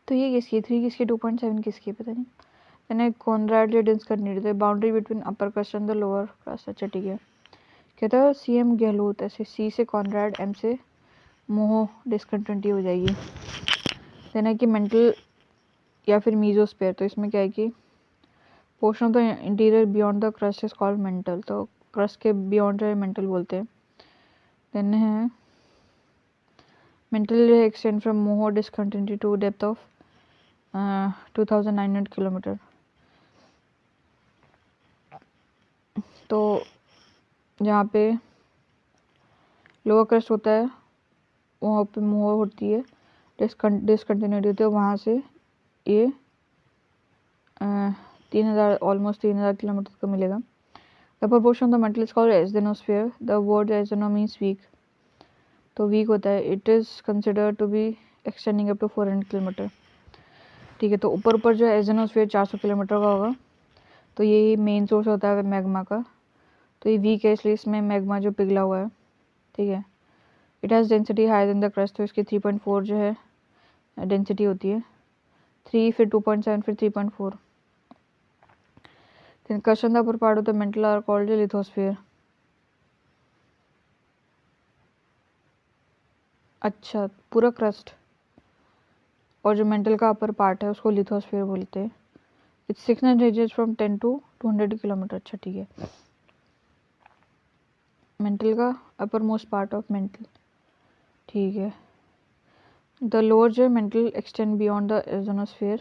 तो ये किसकी 3 किसकी 2.7 किसकी पता नहीं. मैंने कॉनराड जो डिस्कस करनी थी boundary between upper crust and the lower crust. अच्छा, ठीक है. कहता है सीएम गहलोत, ऐसे सी से कॉनराड, एम से मोह डिस्कंटिन्यूटी हो जाएगी. देन है कि मेंटल या फिर मीजोस्फीयर. तो इसमें क्या है कि portion of the interior beyond the crust is called mantle. तो क्रस्ट के बियॉन्ड जो है मेंटल बोलते हैं. देन है mantle extend from Moho discontinuity to depth of 2900 kilometre. तो जहाँ पे लोअर क्रस्ट होता है वहाँ पे मोह होती है, डिसकंटिन्यूटी होती है. वहाँ से ये 3000 ऑलमोस्ट 3000 किलोमीटर का मिलेगा. The proportion of the mantle is called asthenosphere. The word astheno means weak. तो वीक होता है. It is considered to be extending up to 400 kilometre, ठीक है. तो ऊपर ऊपर जो है एज़ेनोस्फीयर 400 किलोमीटर का होगा. तो ये मेन सोर्स होता है मैग्मा का. तो ये वीक है इसलिए इसमें मैग्मा जो पिघला हुआ है, ठीक है. It has density higher than the crust. तो इसकी 3.4 जो है डेंसिटी होती है. 3 फिर 2.7 फिर 3.4. then crust on the upper part of the mantle are called the lithosphere. अच्छा, पूरा क्रस्ट और जो मेंटल का अपर पार्ट है उसको लिथोस्फीयर बोलते हैं. Its thickness ranges from 10 to 200 kilometre. अच्छा, ठीक है. मेंटल का upper most part of mantle, ठीक है. द लोअर जो mantle extend beyond the asthenosphere.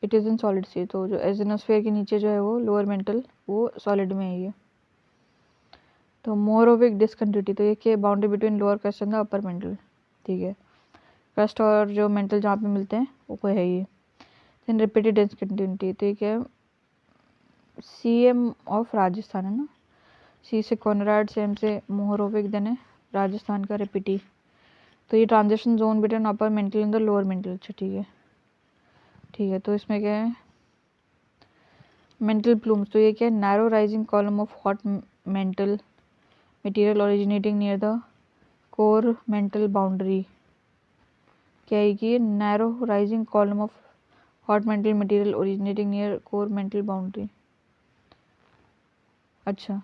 It is in solid state. तो जो एज़ोनोस्फीयर के नीचे जो है वो लोअर मेंटल वो सॉलिड में है ये. तो मोरोविक डिस्कंटिन्यूटी. तो ये क्या boundary between lower crust and the upper mantle, ठीक है. क्रस्ट और जो मेंटल जहाँ पे मिलते हैं वो कोई है ये. Then repeated discontinuity. तो ये क्या सीएम ऑफ राजस्थान है ना. सी से कॉनराड, से एम से मोहरोविक, देन है राजस्थान का रिपीटी. तो ये transition zone between upper mantle and the lower mental. अच्छा, ठीक है, ठीक है. तो इसमें क्या है मेंटल प्लूम्स. तो ये क्या है narrow rising column of hot mental material originating near the core mantle boundary. क्या है कि narrow rising column of hot mental material originating near core mantle boundary. अच्छा,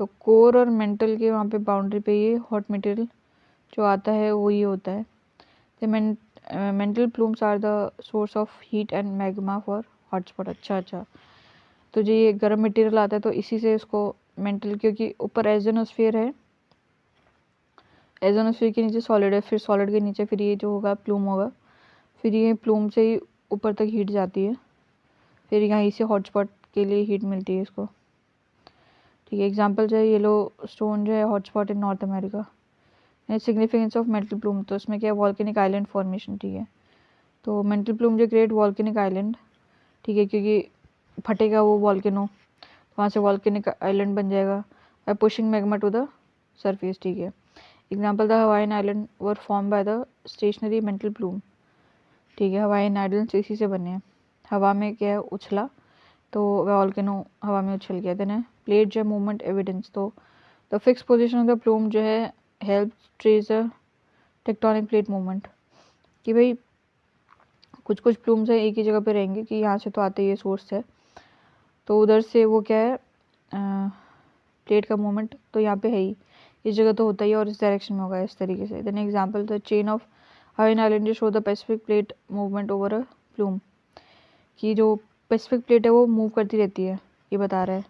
तो कोर और मेंटल के वहाँ पे बाउंड्री पे ये हॉट मटेरियल जो आता है वो ये होता है. Mantle plumes are the source of heat and magma for hotspot. अच्छा, तो जो ये गर्म मटेरियल आता है तो इसी से इसको मेंटल, क्योंकि ऊपर एजोनोस्फीयर है, एजोनोस्फीयर के नीचे सॉलिड है, फिर सॉलिड के नीचे फिर ये जो होगा प्लूम होगा, फिर ये प्लूम से ही ऊपर तक हीट जाती है, फिर यहाँ से हॉटस्पॉट के लिए हीट मिलती है इसको। ठीक है, एग्जांपल जो है येलो स्टोन जो है hotspot in north America. Significance of mantle plume, तो इसमें क्या है, वॉल्केनिक आइलैंड फॉर्मेशन। ठीक है, तो मेंटल प्लूम जो क्रिएट वॉल्केनिक आइलैंड, ठीक है, क्योंकि फटेगा वो वॉल्केनो, वहाँ से वॉल्केनिक आइलैंड बन जाएगा by pushing magma to the surface. ठीक है, example the Hawaiian island were form by the stationary mantle plume. ठीक है, हवाईन आइलैंड इसी से बने हैं, हवा में क्या है उछला तो वॉल्केनो हवा में उछल गया। देन है प्लेट जो मूवमेंट एविडेंस, तो the fix position of the plume जो है हेल्प ट्रेस अ टेक्टोनिक प्लेट मूवमेंट, कि भाई कुछ प्लूम्स है एक ही जगह पे रहेंगे कि यहाँ से तो आते ही ये सोर्स है, तो उधर से वो क्या है प्लेट का मूवमेंट तो यहाँ पे है ही, इस जगह तो होता ही है और इस डायरेक्शन में होगा, इस तरीके से। Then example the chain of Hawaiian island show the Pacific plate movement over a plume, कि जो पैसिफिक प्लेट है वो मूव करती रहती है, ये बता रहा है।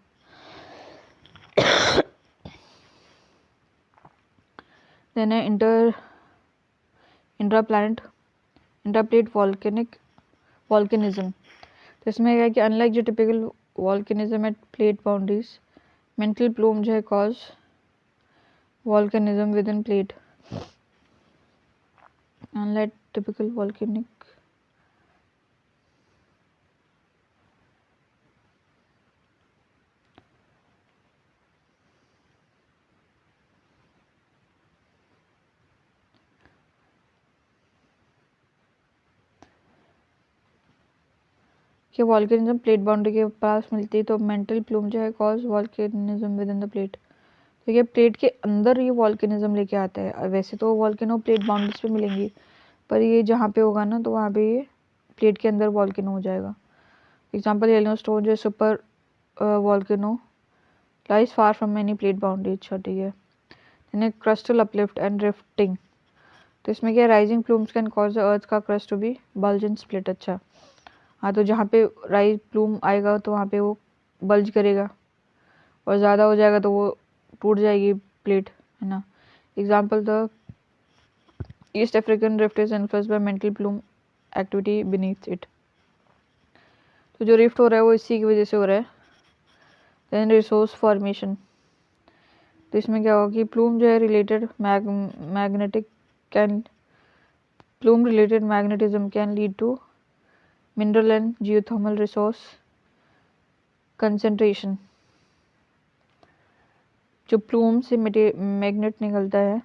देन है इंट्रा प्लेट वॉल्केनिज्म, तो इसमें क्या है कि अनलाइक जो typical volcanism at plate boundaries, mantle plume जो है cause volcanism within plate, unlike typical volcanic. कि वॉल्केनिज्म प्लेट बाउंड्री के पास मिलती है, तो मेंटल प्लूम जो है cause volcanism within the plate, तो ये प्लेट के अंदर ये वॉल्केनिज्म लेके आता है। वैसे तो वॉल्केनो प्लेट बाउंड्रीज पे मिलेंगी, पर ये जहाँ पे होगा ना तो वहाँ पे ये प्लेट के अंदर वॉल्केनो हो जाएगा। एग्जांपल येलो स्टोन जो super volcano lies far from many plate boundary. अच्छा, ठीक है, यानी क्रस्टल अपलिफ्ट एंड रिफ्टिंग, तो इसमें क्या rising plumes can cause the earth का crust to be bulge and split. अच्छा, हाँ, तो जहाँ पे राइज प्लूम आएगा तो वहाँ पे वो बल्ज करेगा, और ज़्यादा हो जाएगा तो वो टूट जाएगी प्लेट, है ना। Example the east African rift is influenced by mantle plume activity beneath it, तो जो रिफ्ट हो रहा है वो इसी की वजह से हो रहा है। देन रिसोर्स फॉर्मेशन, तो इसमें क्या होगा कि प्लूम जो है related magnetic can plume related magnetism can lead to mineral and geothermal resource concentration. जो प्लूम से मैग्नेट निकलता है,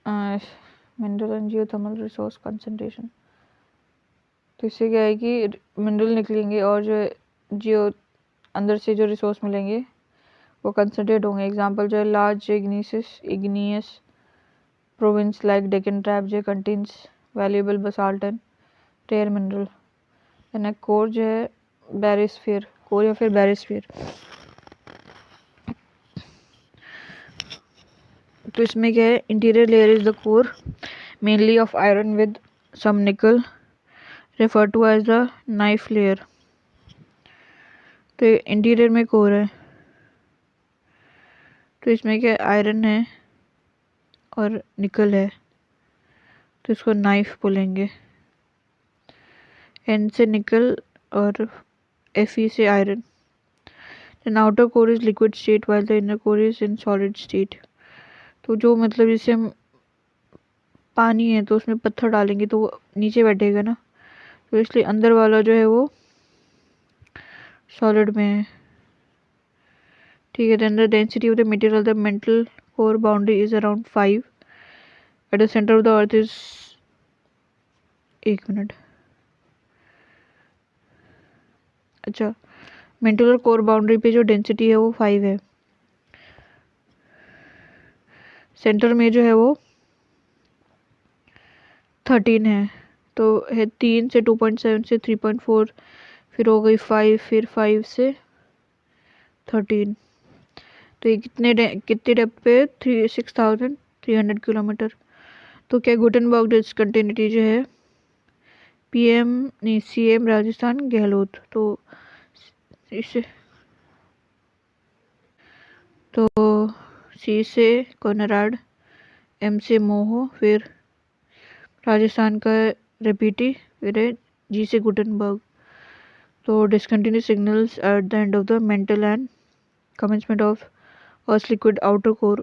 mineral and geothermal resource concentration, तो इससे क्या है कि मिनरल निकलेंगे और जो जियो अंदर से जो रिसोर्स मिलेंगे वो कंसंट्रेट होंगे। एग्जांपल जो है large igneous province like Deccan trap जो contains valuable basalt and rare mineral. यानी कोर जो है बैरिस्फीयर, कोर या फिर बैरिस्फीयर, तो इसमें क्या है interior layer is the core mainly of iron with some nickel refer to as the NIFE layer, तो इंटीरियर में कोर है, तो इसमें क्या आयरन है और निकल है, तो इसको नाइफ बोलेंगे। एन से निकल और Fe से iron. Then outer core is liquid state while the inner core is in solid state, तो जो मतलब जैसे हम पानी है तो उसमें पत्थर डालेंगे तो वो नीचे बैठेगा ना, तो इसलिए अंदर वाला जो है वो सॉलिड में है। ठीक है, then the density of the material the mantle core boundary is around 5 at the centre of the Earth is, एक मिनट, अच्छा, मेंटल कोर बाउंड्री पे जो डेंसिटी है वो 5 है, सेंटर में जो है वो 13 है, तो है 3 से 2.7 से 3.4, फिर हो गई 5, फिर 5 से 13। तो ये कितने डेप्थ पे 6,300 किलोमीटर। तो क्या गुटनबर्ग डिसकंटिन्यूटी जो है पीएम नहीं सीएम राजस्थान गहलोत, तो इसे तो सी से कोनराड, एम से मोहो, फिर राजस्थान का रेपिटी, फिर है जी से गुटनबर्ग। तो discontinue signals at the end of the mantle and commencement of Earth's liquid outer core.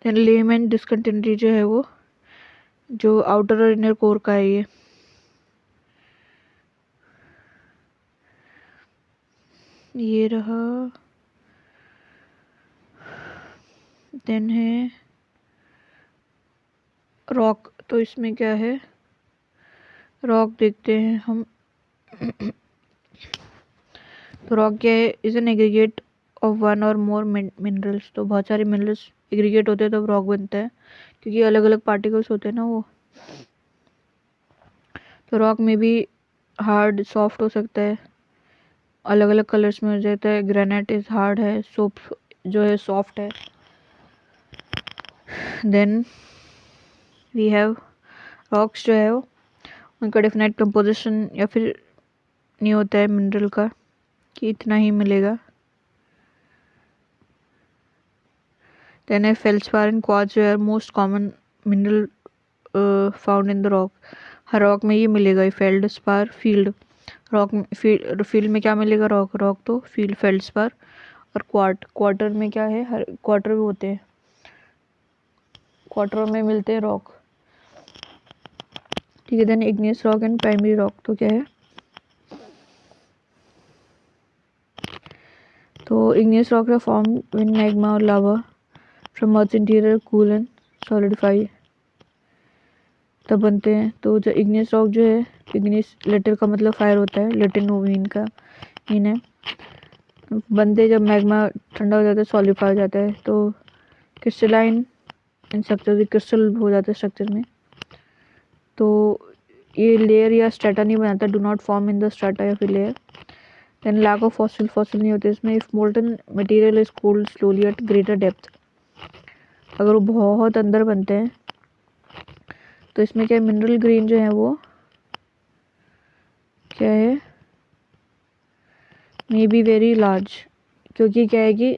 Then Lehmann discontinuity जो है वो जो आउटर और इनर कोर का है ये रहा। देन है रॉक, तो इसमें क्या है रॉक देखते हैं हम। तो रॉक क्या है, is an aggregate of one और मोर मिनरल्स। तो बहुत सारे मिनरल्स एग्रीगेट होते हैं तब रॉक बनता है, क्योंकि अलग अलग पार्टिकल्स होते हैं ना वो। तो रॉक में भी हार्ड सॉफ्ट हो सकता है, अलग अलग कलर्स में हो जाता है। ग्रेनाइट इज हार्ड है, सोप जो है सॉफ्ट है। देन वी हैव रॉक्स जो है वो उनका डेफिनेट कंपोजिशन या फिर नहीं होता है मिनरल का कि इतना ही मिलेगा। देन है फेल्सपार एंड क्वार्ट्ज जो है most common mineral found in the rock. Her rock में ये मिलेगा, ये फेल्डस्पार फील्ड रॉक। फील्ड में क्या मिलेगा, रॉक रॉक तो फील्ड फेल्डस्पार। और क्वार्टर में क्या है, हर क्वार्टर भी होते हैं, क्वार्टर में मिलते हैं रॉक। ठीक है। Then igneous rock and primary rock, तो क्या है, तो igneous rock are formed when magma or lava from Earth's interior cool and solidify, तब बनते हैं। तो जो इग्नियस रॉक जो है, इग्नियस लेटर का मतलब फायर होता है, लेटिन मीन का मीन है। बनते जब मैग्मा ठंडा हो जाता है, सॉलिडिफाई हो जाता है, तो क्रिस्टलाइन इन स्ट्रक्चर, क्रिस्टल हो जाता है स्ट्रक्चर में। तो ये लेयर या स्ट्रेटा नहीं बनाता, do not form in the strata या फिर layer. Then lack of fossil नहीं होते इसमें। If molten material is cooled slowly at greater depth, अगर वो बहुत अंदर बनते हैं तो इसमें क्या मिनरल ग्रेन जो है वो क्या है, मे बी वेरी लार्ज, क्योंकि क्या है कि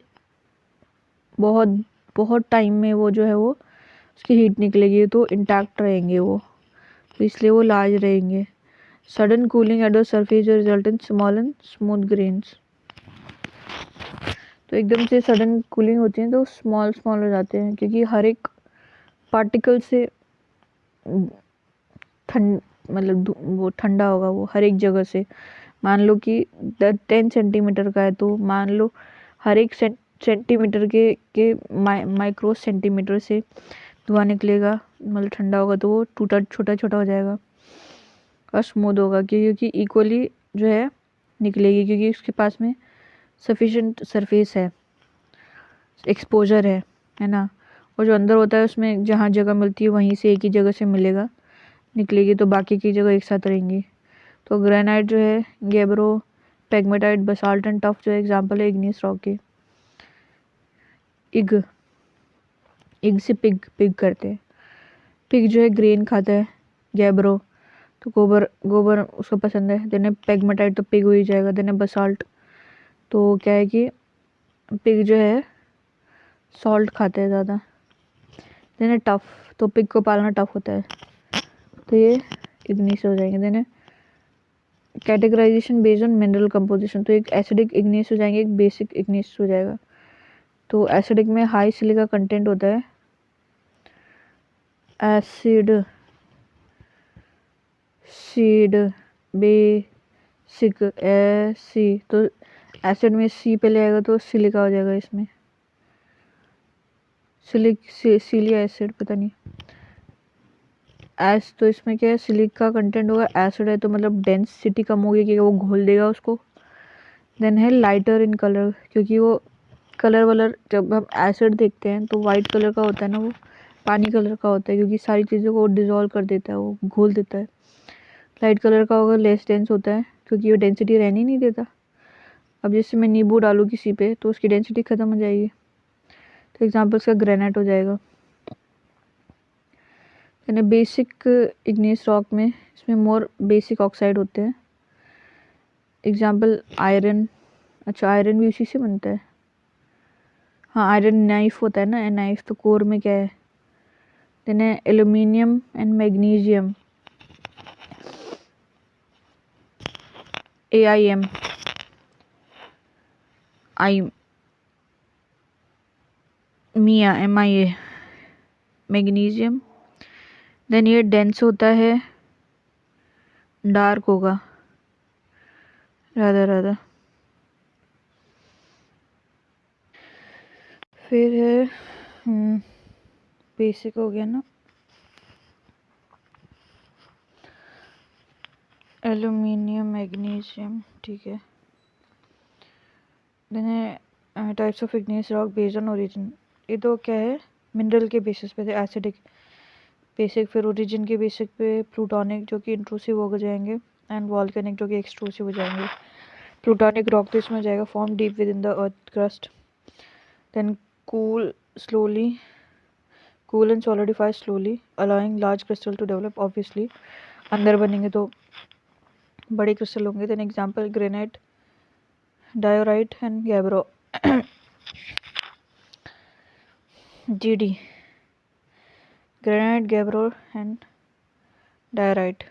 बहुत बहुत टाइम में वो जो है वो उसकी हीट निकलेगी तो इंटैक्ट रहेंगे वो, तो इसलिए वो लार्ज रहेंगे। Sudden cooling at the surface result in small and smooth grains, तो एकदम से सडन कूलिंग होती है तो स्मॉल स्मॉल हो जाते हैं, क्योंकि हर एक पार्टिकल से ठंड मतलब वो ठंडा होगा वो हर एक जगह से। मान लो कि 10 सेंटीमीटर का है, तो मान लो हर एक सेंटीमीटर के माइक्रो सेंटीमीटर से धुआं निकलेगा, मतलब ठंडा होगा तो वो टूटा छोटा छोटा हो जाएगा और स्मूथ होगा, क्योंकि इक्वली जो है निकलेगी, क्योंकि उसके पास में सफिशिएंट सरफेस है, एक्सपोजर है ना। और जो अंदर होता है उसमें जहाँ जगह मिलती है वहीं से एक ही जगह से मिलेगा निकलेगी, तो बाकी की जगह एक साथ रहेंगी। तो ग्रेनाइट जो है, गैब्रो, पेगमेटाइट, बसाल्ट एंड टफ जो एग्जांपल है इग्नियस रॉक के। इग से पिग करते हैं। पिग जो है ग्रेन खाता है, गैब्रो तो गोबर गोबर उसको पसंद है। देन पेगमेटाइट तो पिग हो ही जाएगा। देन बसाल्ट, तो क्या है कि पिग जो है सॉल्ट खाते हैं ज़्यादा। देन टफ, तो पिग को पालना टफ होता है, तो ये इग्नियस हो जाएंगे। Then categorization based on mineral composition, तो एक एसिडिक इग्नियस हो जाएंगे, एक बेसिक इग्नियस हो जाएगा। तो एसिडिक में हाई सिलिका कंटेंट होता है, एसिड सीड बेसिक सी, तो एसिड में सी पहले आएगा तो सिलिका हो जाएगा इसमें, सिलिया एसिड पता नहीं। एस, तो इसमें क्या है सिलिक का कंटेंट होगा, एसिड है तो मतलब डेंसिटी कम होगी क्योंकि वो घोल देगा उसको। देन है लाइटर इन कलर, क्योंकि वो कलर वलर जब हम एसिड देखते हैं तो वाइट कलर का होता है ना, वो पानी कलर का होता है, क्योंकि सारी चीज़ों को डिज़ोल्व कर देता है, वो घोल देता है। लाइट कलर का होगा लेस डेंस होता है, क्योंकि वो डेंसिटी रहने ही नहीं देता। अब जैसे मैं नींबू डालूँ किसी पे तो उसकी डेंसिटी ख़त्म हो जाएगी, तो एग्जाम्पल इसका ग्रेनाइट हो जाएगा। यानी बेसिक इग्नियस रॉक में इसमें मोर बेसिक ऑक्साइड होते हैं। एग्जाम्पल आयरन, अच्छा आयरन भी उसी से बनता है। हाँ आयरन नाइफ होता है ना, नाइफ तो कोर में क्या है, then aluminium and magnesium, AIM, आई मिया MIA, मैग्नीशियम। देन ये डेंस होता है, डार्क होगा, राधा राधा। फिर है बेसिक हो गया ना, एल्यूमिनियम मैग्नीशियम, ठीक है। देन है types of igneous rock based on origin. ये तो क्या है, मिनरल के बेसिस पे थे, एसिडिक बेसिक, फिर ओरिजिन के बेसिक पे प्लूटोनिक जो कि इंट्रूसिव हो जाएंगे, एंड वॉल्केनिक जो कि एक्सट्रूसिव हो जाएंगे। प्लूटोनिक रॉक तो इसमें जाएगा form deep within the Earth crust, then cool slowly, cool and solidify slowly allowing large crystal to develop. Obviously अंदर बनेंगे तो बड़े क्रिस्टल होंगे। Then example granite, diorite and gabbro, GD, granite, gabbro and diorite.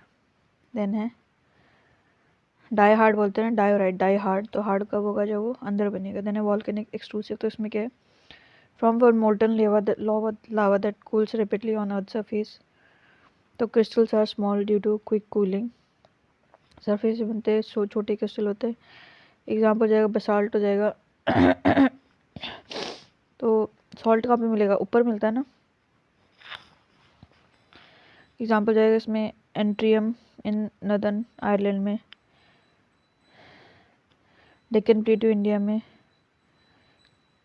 Then है डाई हार्ड बोलते हैं, डायोराइट, डाई हार्ड, तो हार्ड कब होगा जब वो अंदर बनेगा। देन है वॉल्केनिक एक्सट्रूसिव, तो इसमें क्या है, from one molten lava that cools rapidly on earth surface, तो crystals are small due to quick cooling, surface से बनते हैं, छोटे क्रिस्टल होते हैं। एग्जाम्पल हो जाएगा बसाल्ट हो जाएगा। तो सॉल्ट कहाँ पे मिलेगा, ऊपर मिलता है ना। एग्जाम्पल जाएगा इसमें एंट्रियम इन नदन आयरलैंड में, डेक्कन प्लेट्यू इंडिया में,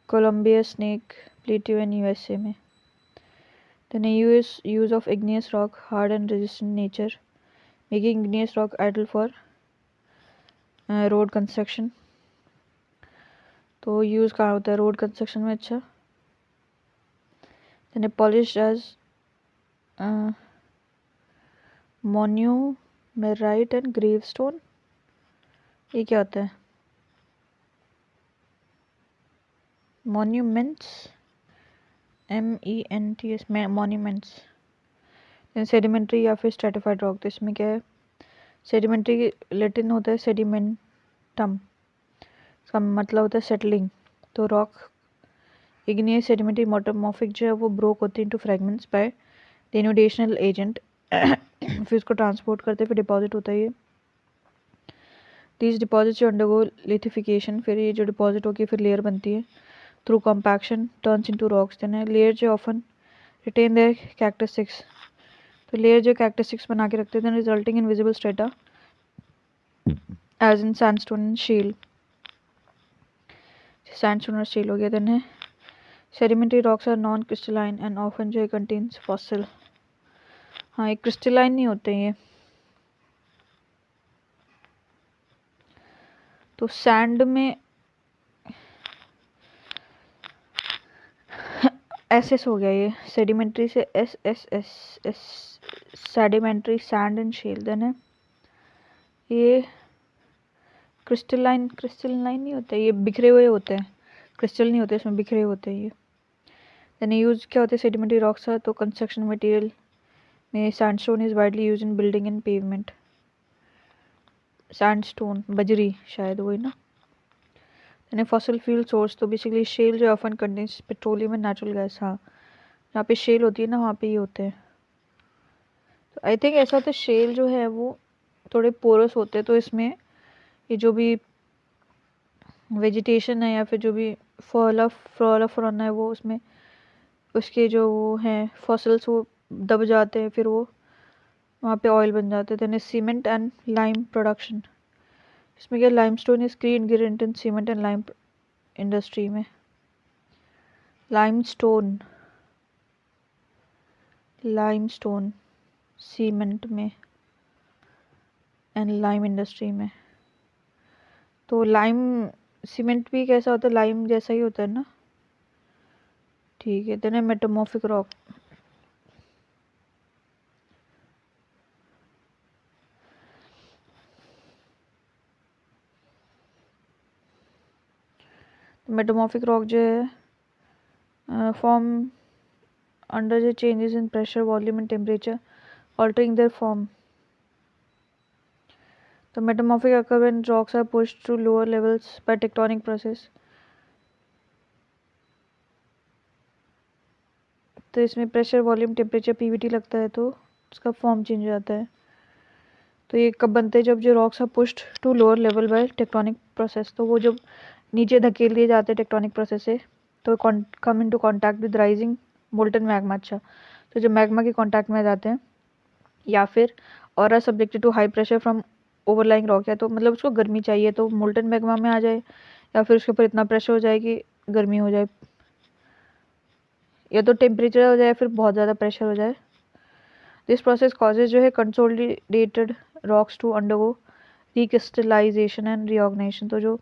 Columbia Snake plateau in USA में। Then use of igneous rock hard and resistant nature, making igneous rock ideal for road construction. तो यूज़ कहाँ होता है, रोड कंस्ट्रक्शन में। अच्छा then polish as monument and gravestone, ये क्या होता है, मॉन्यूमेंट्स, MENTS, मॉन्यूमेंट्स। सेडिमेंट्री या फिर स्ट्रेटिफाइड रॉक, तो इसमें क्या है, सेडिमेंट्री लैटिन होता है सेडिमेंटम, इसका मतलब होता है सेटलिंग। तो रॉक इग्नियस सेडिमेंट्री मोटोमॉर्फिक जो है वो ब्रोक होती है into fragments by denudational agent, फिर उसको ट्रांसपोर्ट करते फिर डिपॉजिट होता है ये। दीज डिपॉजिट्स जो अंडरगो लिथिफिकेशन, फिर ये जो डिपॉजिट होगी फिर लेयर बनती है through compaction turns into rocks. Then layer जो ऑफन रिटेन देयर कैरेक्टरिस्टिक्स, तो लेयर जो कैरेक्टरिस्टिक्स बना के रखते हैं, then resulting in visible strata as in sandstone and shale, sandstone और शेल हो गया। देन है sedimentary rocks are non crystalline and often जो कंटेन्स फॉसिल, हाँ ये क्रिस्टलाइन नहीं होते हैं ये। तो सैंड में SS हो गया, ये सेडिमेंट्री से SSS, sedimentary sand and shale. Then है ये क्रिस्टलाइन नहीं होते, ये बिखरे हुए होते हैं, क्रिस्टल नहीं होते इसमें, बिखरे होते हैं ये। देन यूज क्या होते हैं सेडिमेंट्री रॉक्स है, तो कंस्ट्रक्शन मटेरियल में sandstone is widely use in building and pavement, sandstone बजरी शायद वही ना। देन फॉसिल फ्यूल सोर्स, तो बेसिकली शेल जो often contains petroleum and natural gas, हाँ जहाँ पे शेल होती है ना वहाँ पे ये होते हैं। तो आई थिंक ऐसा होता है शेल जो है वो थोड़े पोरस होते हैं, तो इसमें ये जो भी वेजिटेशन है या फिर जो भी फ्लोरा है वो उसमें उसके जो वो हैं फॉसिल्स वो दब जाते हैं, फिर वो वहाँ पे ऑयल बन जाते हैं। Then cement and lime production, इसमें क्या limestone is key ingredient in cement and lime industry में, लाइमस्टोन सीमेंट में एंड लाइम इंडस्ट्री में। तो लाइम सीमेंट भी कैसा होता है, लाइम जैसा ही होता है ना, ठीक है। देन है मेटामॉर्फिक रॉक। मेटामॉर्फिक रॉक जो है form under the changes in pressure, volume and temperature, altering their form. The metamorphic occur when rocks are pushed to lower levels by tectonic process. तो इसमें प्रेशर, वॉल्यूम, टेम्परेचर, पीवीटी लगता है तो उसका फॉर्म चेंज हो जाता है। तो ये कब बनते हैं, जब जो rocks are pushed to lower level by tectonic process. तो वो जब नीचे धकेल दिए जाते हैं टेक्टोनिक प्रोसेस से, तो come into contact with rising molten magma. अच्छा, तो जब मैग्मा के कांटेक्ट में आ जाते हैं, या फिर और are subjected to high pressure from overlying rock, या तो मतलब उसको गर्मी चाहिए तो मोल्टन मैग्मा में आ जाए, या फिर उसके ऊपर इतना प्रेशर हो जाए कि गर्मी हो जाए, या तो टेम्परेचर हो जाए फिर बहुत ज़्यादा प्रेशर हो जाए। दिस प्रोसेस कॉजेज जो है consolidated rocks to undergo recrystallization and reorganization. तो जो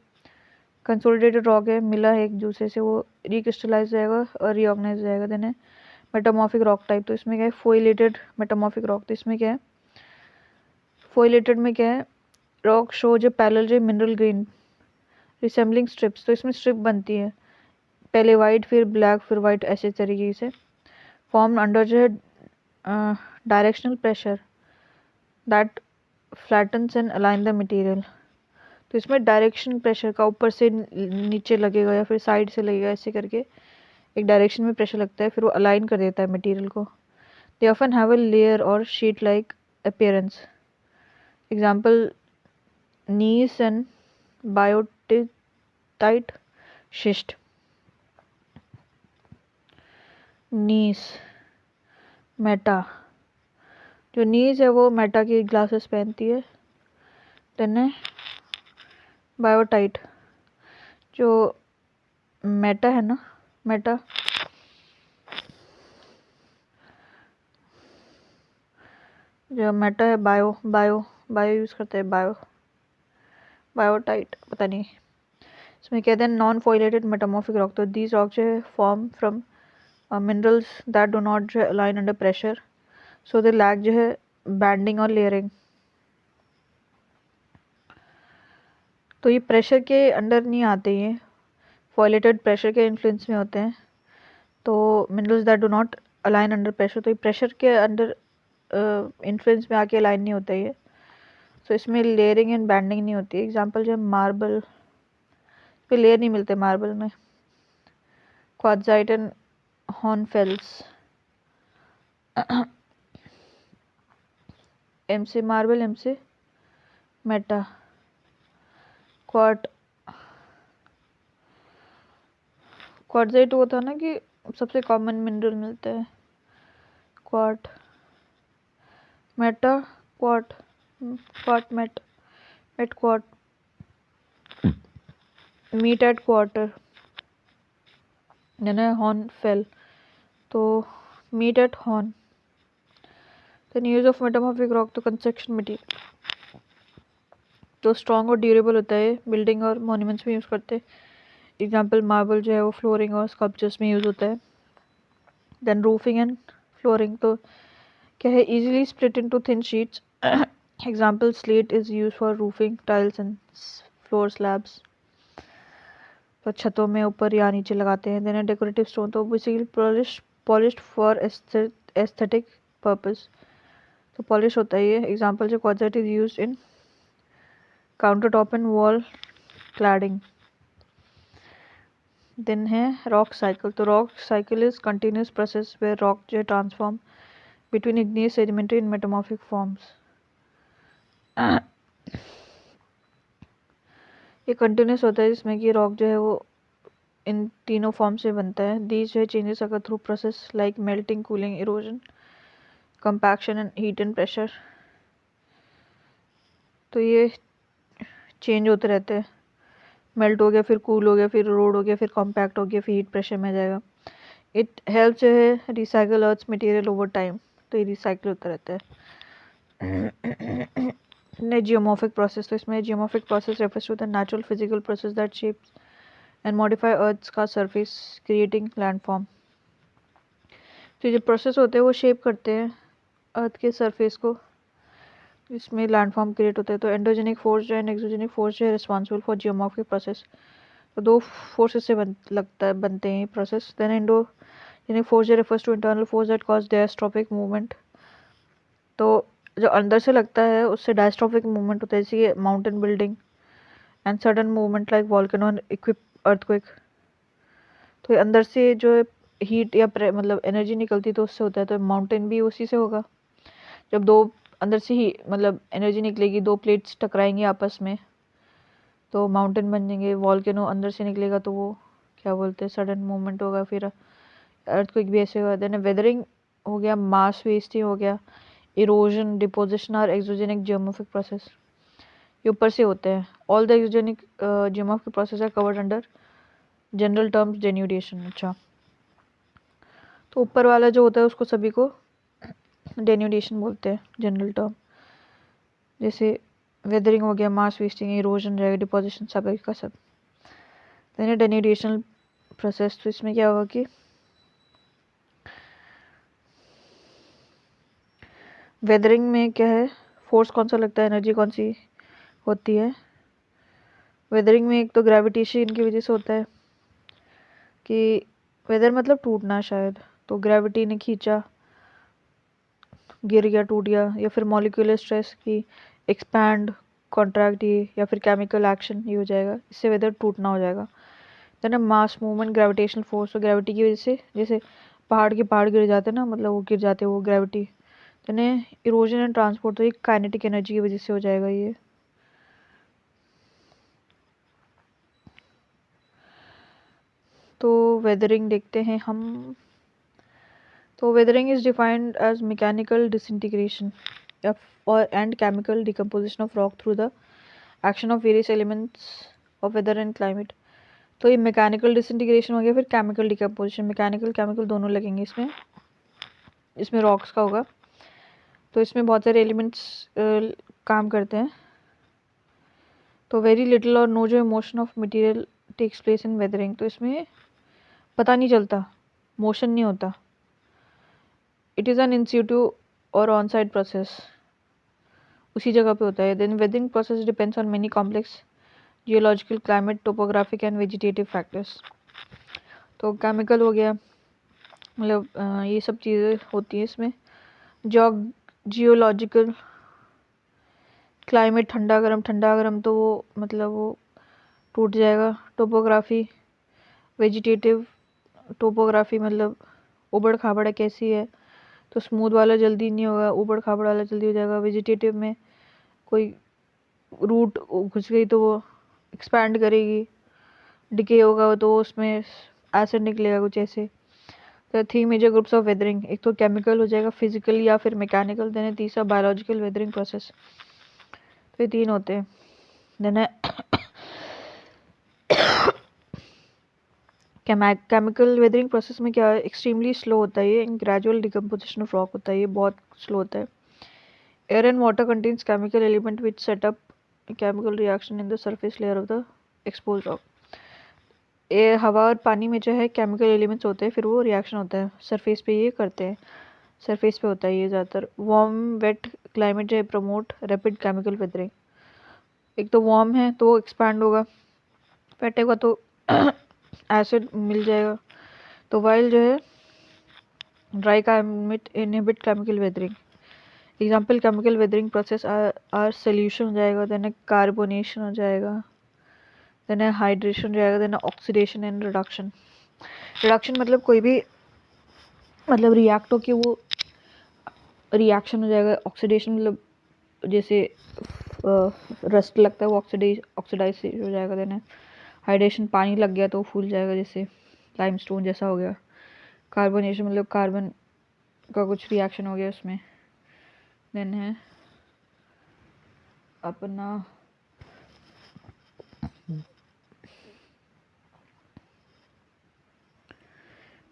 कंसोलिडेटेड रॉक है, मिला है एक दूसरे से, वो रिक्रिस्टलाइज हो जाएगा और रीऑर्गेनाइज हो जाएगा। देन है मेटामॉर्फिक रॉक टाइप। तो इसमें क्या है, फोइलेटेड मेटामॉर्फिक रॉक। तो इसमें क्या है, फोइलेटेड में क्या है, रॉक शो जो पैरेलल जो मिनरल ग्रेन रिसेंबलिंग स्ट्रिप्स। तो इसमें स्ट्रिप बनती है, पहले वाइट फिर ब्लैक फिर वाइट, ऐसे तरीके से फॉर्म अंडर जो है directional pressure that flattens and align the material. तो इसमें डायरेक्शन प्रेशर का ऊपर से नीचे लगेगा या फिर साइड से लगेगा, ऐसे करके एक डायरेक्शन में प्रेशर लगता है, फिर वो अलाइन कर देता है मटेरियल को। They often have a layer और sheet like appearance. Example gneiss and biotite schist. Gneiss, meta, जो नीस है वो मेटा की ग्लासेस पहनती है। देन है बायोटाइट, जो मेटा है ना, मेटा जो मेटा है, बायो बायो बायो यूज़ करते हैं, बायोटाइट पता नहीं। इसमें कहते हैं नॉन फोइलेटेड मेटामॉर्फिक रॉक। तो दीज रॉक जो है form from minerals that do not align under pressure, so they lack जो है बैंडिंग और लेयरिंग। तो ये प्रेशर के अंडर नहीं आते, ये फोइलेटेड प्रेशर के इन्फ्लुएंस में होते हैं। तो minerals that do not align under pressure, तो ये प्रेशर के अंडर इन्फ्लुएंस में आके अलाइन नहीं होता ये। तो इसमें लेयरिंग एंड बैंडिंग नहीं होती है। एग्जांपल जो मार्बल पे लेयर नहीं मिलते, मार्बल में क्वार्ट्जाइट एंड हॉर्नफेल्स। एम से मार्बल, एम से मेटा, क्वार्ट्जाइट वो था ना कि सबसे कॉमन मिनरल मिलता है, quart, meta, quart, quart met, met quart, meet at quarter, यानी हॉर्न फेल, तो meet at horn. Then use of metamorphic rock तो कंस्ट्रक्शन मटेरियल, तो स्ट्रॉन्ग और ड्यूरेबल होता है, बिल्डिंग और मॉन्यूमेंट्स में यूज़ करते हैं। एग्जांपल मार्बल जो है वो फ्लोरिंग और स्कल्पचर्स में यूज़ होता है। देन रूफिंग एंड फ्लोरिंग, तो क्या है, easily split into thin sheets. Example slate is use for roofing, tiles and floor slabs, तो छतों में ऊपर या नीचे लगाते हैं। देन डेकोरेटिव स्टोन, तो basically polished for aesthetic purpose, तो पॉलिश होता है ये। एग्जांपल जो quartzite is used in counter top and wall cladding. Then है रॉक साइकिल, तो rock cycle is continuous process where rock जो है transform between igneous, sedimentary and metamorphic forms. ये कंटिन्यूस होता है जिसमें कि रॉक जो है वो इन तीनों फॉर्म से बनता है। दीज जो है चेंजेस अगर through process like melting, cooling, erosion, compaction and heat and pressure. तो ये चेंज होते रहते हैं, मेल्ट हो गया फिर कूल हो गया फिर रोड हो गया फिर कॉम्पैक्ट हो गया फिर हीट प्रेशर में आ जाएगा। इट हेल्प जो है recycle earth material over time, तो ये रिसाइकल होता रहता है। ने जियोमॉर्फिक प्रोसेस, तो इसमें geomorphic process refers to the natural physical process that shapes and modify earth का सरफेस क्रिएटिंग लैंडफॉर्म। तो जो प्रोसेस होते हैं वो शेप करते हैं अर्थ के सरफेस को, इसमें लैंडफॉर्म क्रिएट होता है। तो एंडोजेनिक फोर्स जो है, एक्सोजेनिक फोर्स जो है रिस्पॉन्सिबल फॉर जियोमॉर्फिक प्रोसेस। तो दो फोर्सेस से बनते हैं प्रोसेस। देन एंडोजेनिक फोर्स जो refers to internal force that cause diastrophic movement. तो जो अंदर से लगता है उससे डायस्ट्रोफिक मूवमेंट होता है, जैसे mountain building and sudden movement like volcano and equip earthquake. तो अंदर से जो हीट या मतलब एनर्जी निकलती तो उससे होता है, तो माउंटेन भी उसी से होगा। जब दो अंदर से ही मतलब एनर्जी निकलेगी, दो प्लेट्स टकराएंगी आपस में तो माउंटेन बन जाएंगे। वॉल्केनो अंदर से निकलेगा तो वो क्या बोलते हैं, सडन मूवमेंट होगा। फिर अर्थक्वेक भी ऐसे होगा। देन वेदरिंग हो गया, मास वेस्टिंग हो गया, इरोजन, डिपोजिशन और एक्सोजेनिक जियोमॉर्फिक प्रोसेस, ये ऊपर से होते हैं। All the exogenic geomorphic process are covered under general terms denudation. अच्छा, तो ऊपर वाला जो होता है उसको सभी को डेन्यूडेशन बोलते हैं, जनरल टर्म। जैसे वेदरिंग हो गया, मास वेस्टिंग, इरोजन रहेगा, डिपोजिशन, सब का सब। देन डेन्यूडेशन प्रोसेस, तो इसमें क्या होगा कि वेदरिंग में क्या है, फोर्स कौन सा लगता है, एनर्जी कौन सी होती है। वेदरिंग में एक तो ग्रेविटेशन की वजह से होता है कि वेदर मतलब टूटना शायद, तो ग्रेविटी ने खींचा, गिर गया, टूट गया, या फिर मॉलिक्यूलर स्ट्रेस की एक्सपैंड, कॉन्ट्रैक्ट, ये या फिर केमिकल एक्शन ये हो जाएगा, इससे वेदर टूटना हो जाएगा। Then mass movement, gravitational force, तो ग्रेविटी की वजह से जैसे पहाड़ गिर जाते हैं ना, मतलब वो गिर जाते हैं वो gravity. Then erosion and transport, तो ये काइनेटिक एनर्जी की वजह से हो जाएगा ये। तो वेदरिंग देखते हैं हम। तो weathering is defined as mechanical disintegration और and chemical decomposition of rock through the action of various elements of weather and climate. तो ये मैकेनिकल डिसइंटीग्रेशन हो गया, फिर केमिकल डिकम्पोजिशन, मैकेनिकल केमिकल दोनों लगेंगे इसमें। इसमें रॉक्स का होगा, तो इसमें बहुत सारे एलिमेंट्स काम करते हैं। तो वेरी लिटिल और नो जो motion of material takes place in weathering, तो इसमें पता नहीं चलता, मोशन नहीं होता। इट इज़ एन इंस्टीट्यूट और ऑन साइड प्रोसेस, उसी जगह पे होता है। Then weathering process depends on many complex geological, climate, topographic and vegetative factors. तो केमिकल हो गया, मतलब ये सब चीज़ें होती हैं इसमें। जियोलॉजिकल, क्लाइमेट ठंडा गर्म तो वो मतलब वो टूट जाएगा। टोपोग्राफी, वेजिटेटिव, टोपोग्राफी मतलब उबड़ खाबड़ कैसी है, तो स्मूथ वाला जल्दी नहीं होगा, ऊबड़ खाबड़ वाला जल्दी हो जाएगा। वेजिटेटिव में कोई रूट घुस गई तो वो एक्सपैंड करेगी, डिके होगा तो उसमें एसिड निकलेगा कुछ ऐसे। तो three major groups of weathering, एक तो केमिकल हो जाएगा, फिजिकल या फिर मैकेनिकल, देन तीसरा बायोलॉजिकल वेदरिंग प्रोसेस। तो ये तीन होते हैं। देन केमिकल वेदरिंग प्रोसेस में क्या है, एक्सट्रीमली स्लो होता है ये, ग्रेजुअल डिकम्पोजिशन ऑफ रॉक होता है, ये बहुत स्लो होता है। Air and water contains chemical element which set up chemical reaction in the surface layer of the expose rock. ये हवा और पानी में जो है केमिकल एलिमेंट्स होते हैं, फिर वो रिएक्शन होता है सरफेस पे, ये करते हैं, सरफेस पे होता है ये ज़्यादातर। वार्म वेट क्लाइमेट जो है प्रमोट रैपिड केमिकल वेदरिंग। एक तो वार्म है तो वो एक्सपैंड होगा, वेट होगा तो एसिड मिल जाएगा। तो वाइल जो है dry climate inhibit chemical weathering. Example chemical weathering process are solution हो जाएगा, देन कार्बोनेशन हो जाएगा, देन हाइड्रेशन हो जाएगा, then oxidation and reduction. Reduction मतलब कोई भी मतलब रिएक्ट हो कि वो रिएक्शन हो जाएगा। ऑक्सीडेशन मतलब जैसे रस्ट लगता है वो ऑक्सीडाइज हो जाएगा। देन हाइड्रेशन पानी लग गया तो वो फूल जाएगा, जैसे लाइमस्टोन जैसा हो गया। कार्बोनेशन मतलब कार्बन का कुछ रिएक्शन हो गया उसमें। देन है अपना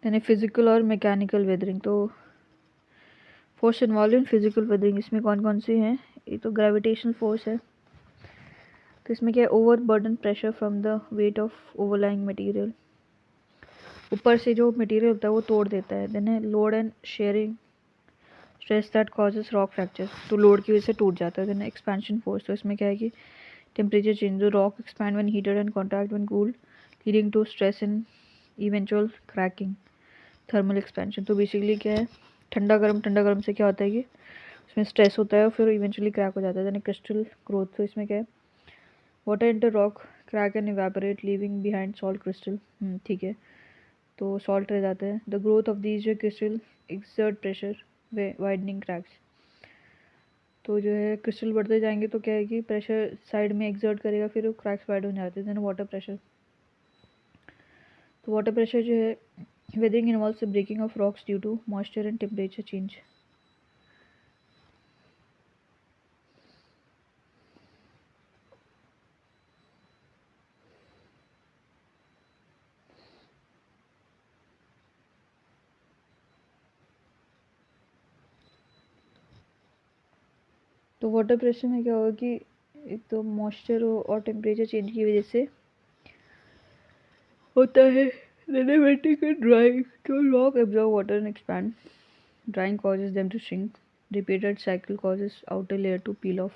देन फिजिकल और मैकेनिकल वेदरिंग। तो force involve in physical weathering, इसमें कौन कौन सी हैं, ये तो ग्रेविटेशनल फोर्स है। तो इसमें क्या है, over burden pressure from the weight of overlying material, ऊपर से जो मटेरियल होता है वो तोड़ देता है। देन है load and sharing stress that causes rock fracture, तो लोड की वजह से टूट जाता है। देन एक्सपेंशन फोर्स, तो इसमें क्या है कि टेम्परेचर चेंज, जो rock expand when heated and contract when cooled leading to stress in eventual cracking, thermal expansion. तो बेसिकली क्या है, ठंडा गर्म से क्या होता है कि उसमें स्ट्रेस होता है और फिर इवेंचुअली क्रैक हो जाता है। देन क्रिस्टल ग्रोथ, तो इसमें क्या है, water enter rock crack and evaporate leaving behind salt crystal, ठीक है, तो सॉल्ट रह जाते हैं। द ग्रोथ ऑफ दीज जो क्रिस्टल एक्सर्ट प्रेशर वे वाइडनिंग क्रैक्स, तो जो है क्रिस्टल बढ़ते जाएंगे तो क्या है कि प्रेशर साइड में एक्सर्ट करेगा, फिर वो क्रैक्स वाइड हो जाते हैं। देन वाटर प्रेशर, तो वाटर प्रेशर जो है weathering involves the breaking of rocks due to moisture and temperature change. तो वाटर प्रेशर में क्या होगा कि एक तो मॉइस्चर और टेम्परेचर चेंज की वजह से होता है। Kinematic and drying, तो rock absorb water and expand. Drying causes them to shrink. Repeated cycle causes outer layer to peel off.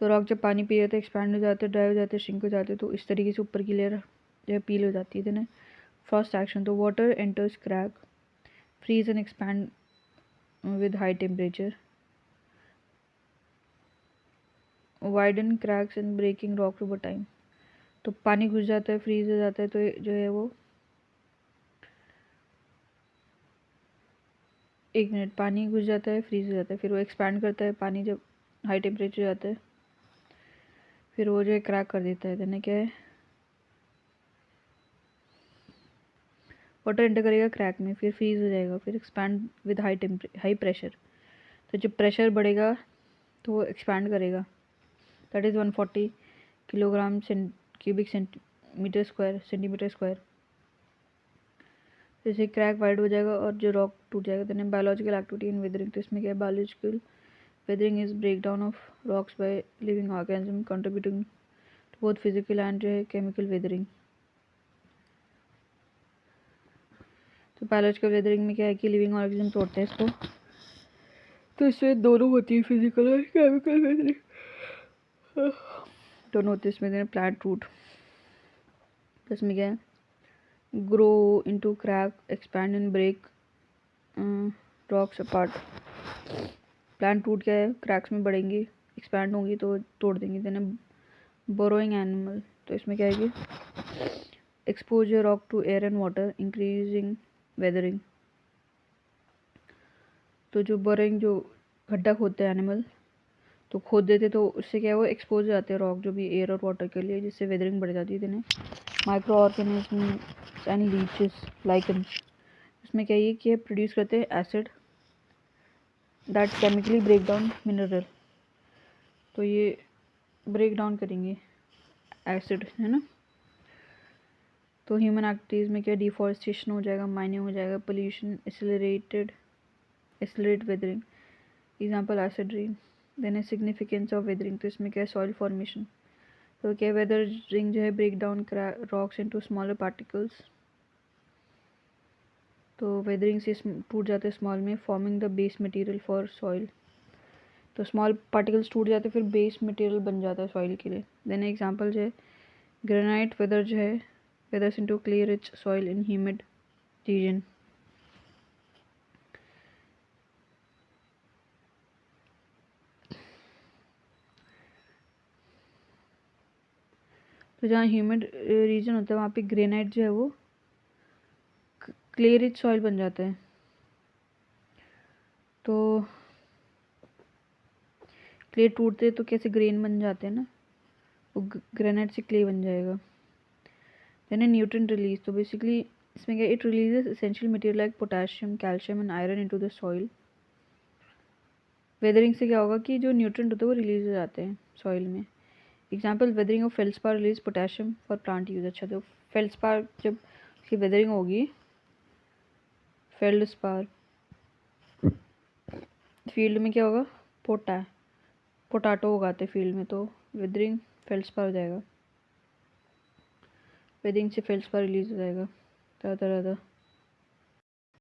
तो रॉक जब पानी पी जाते हैं एक्सपैंड हो जाते हैं, ड्राई हो जाते हैं, श्रिंक हो जाते हैं, तो इस तरीके से ऊपर की लेयर जो है पील हो जाती है। देन फ्रॉस्ट एक्शन, तो water enters crack, freeze and expand with high temperature, widen cracks and breaking rock over time. तो पानी घुस जाता है, फ्रीज हो जाता है, तो जो है वो एक मिनट, पानी घुस जाता है, फ्रीज हो जाता है, फिर वो एक्सपैंड करता है, पानी जब हाई टेम्परेचर जाता है फिर वो जो है क्रैक कर देता है। देन क्या है, वाटर एंटर करेगा क्रैक में, फिर फ्रीज हो जाएगा, फिर एक्सपैंड विद हाई प्रेशर। तो जब प्रेशर बढ़ेगा तो वो एक्सपैंड करेगा, that is 140 kilogram cubic centimetre square. जैसे क्रैक वाइड हो जाएगा और जो रॉक टूट जाएगा। Then biological activity in weathering, तो इसमें क्या है, biological weathering is break down of rocks by living organism contributing to both physical and जो है केमिकल वेदरिंग। तो बायोलॉजिकल वेदरिंग में क्या है कि लिविंग ऑर्गेनिज्म तोड़ते हैं इसको, तो इसमें दोनों होती है, फिजिकल और केमिकल वेदरिंग दोनों होती है। इसमें प्लांट रूट, तो इसमें क्या है, grow into crack expand and break rocks apart. Plant root क्या है, क्रैक्स में बढ़ेंगी, एक्सपैंड होंगी तो तोड़ देंगी। देन बोरोइंग एनिमल, तो इसमें क्या है कि exposure rock to air and water increasing weathering. तो जो बोरोइंग, जो गड्ढा खोदते हैं एनिमल, तो खोद देते तो उससे क्या है, वो एक्सपोज हो जाते हैं रॉक जो भी एयर और वाटर के लिए, जिससे वेदरिंग बढ़ जाती है। Then microorganism and leeches lichens, इसमें क्या है कि प्रोड्यूस करते हैं acid that chemically break down mineral, तो ये ब्रेक डाउन करेंगे एसिड, है ना। तो ह्यूमन एक्टिविटीज़ में क्या, डिफॉरेस्टेशन हो जाएगा, माइनिंग हो जाएगा, pollution, accelerate weathering, example acid rain. Then है सिग्निफिकेंस ऑफ वेदरिंग, तो इसमें क्या है, सॉइल फॉर्मेशन, तो क्या वेदरिंग जो है break down rocks into smaller particles, तो वेदरिंग से टूट जाते हैं स्मॉल में, forming the base material for soil. तो स्मॉल पार्टिकल्स टूट जाते हैं, फिर बेस मटेरियल बन जाता है सॉइल के लिए। देन एग्जांपल जो है ग्रेनाइट वेदर जो है, weathers into clay rich soil in humid region. तो जहाँ ह्यूमिड रीजन होता है वहाँ पे ग्रेनाइट जो है वो क्ले रिच सॉइल बन जाता है। तो क्ले टूटते तो कैसे ग्रेन बन जाते हैं ना, वो ग्रेनाइट से क्ले बन जाएगा। देन है न्यूट्रिएंट रिलीज, तो बेसिकली इसमें क्या, it releases essential material like potassium, calcium and iron into the soil. Weathering से क्या होगा कि जो न्यूट्रिएंट होते हैं वो रिलीज हो जाते हैं सॉइल में। Example weathering of feldspar release potassium for plant use. अच्छा, तो फेल्सपार जब उसकी वेदरिंग होगी, फेल्डस्पार फील्ड में क्या होगा, पोटाटो उगाते फील्ड में, तो विदरिंग फेल्सपार हो जाएगा। विदरिंग से फेल्सपार रिलीज हो जाएगा। ज़्यादा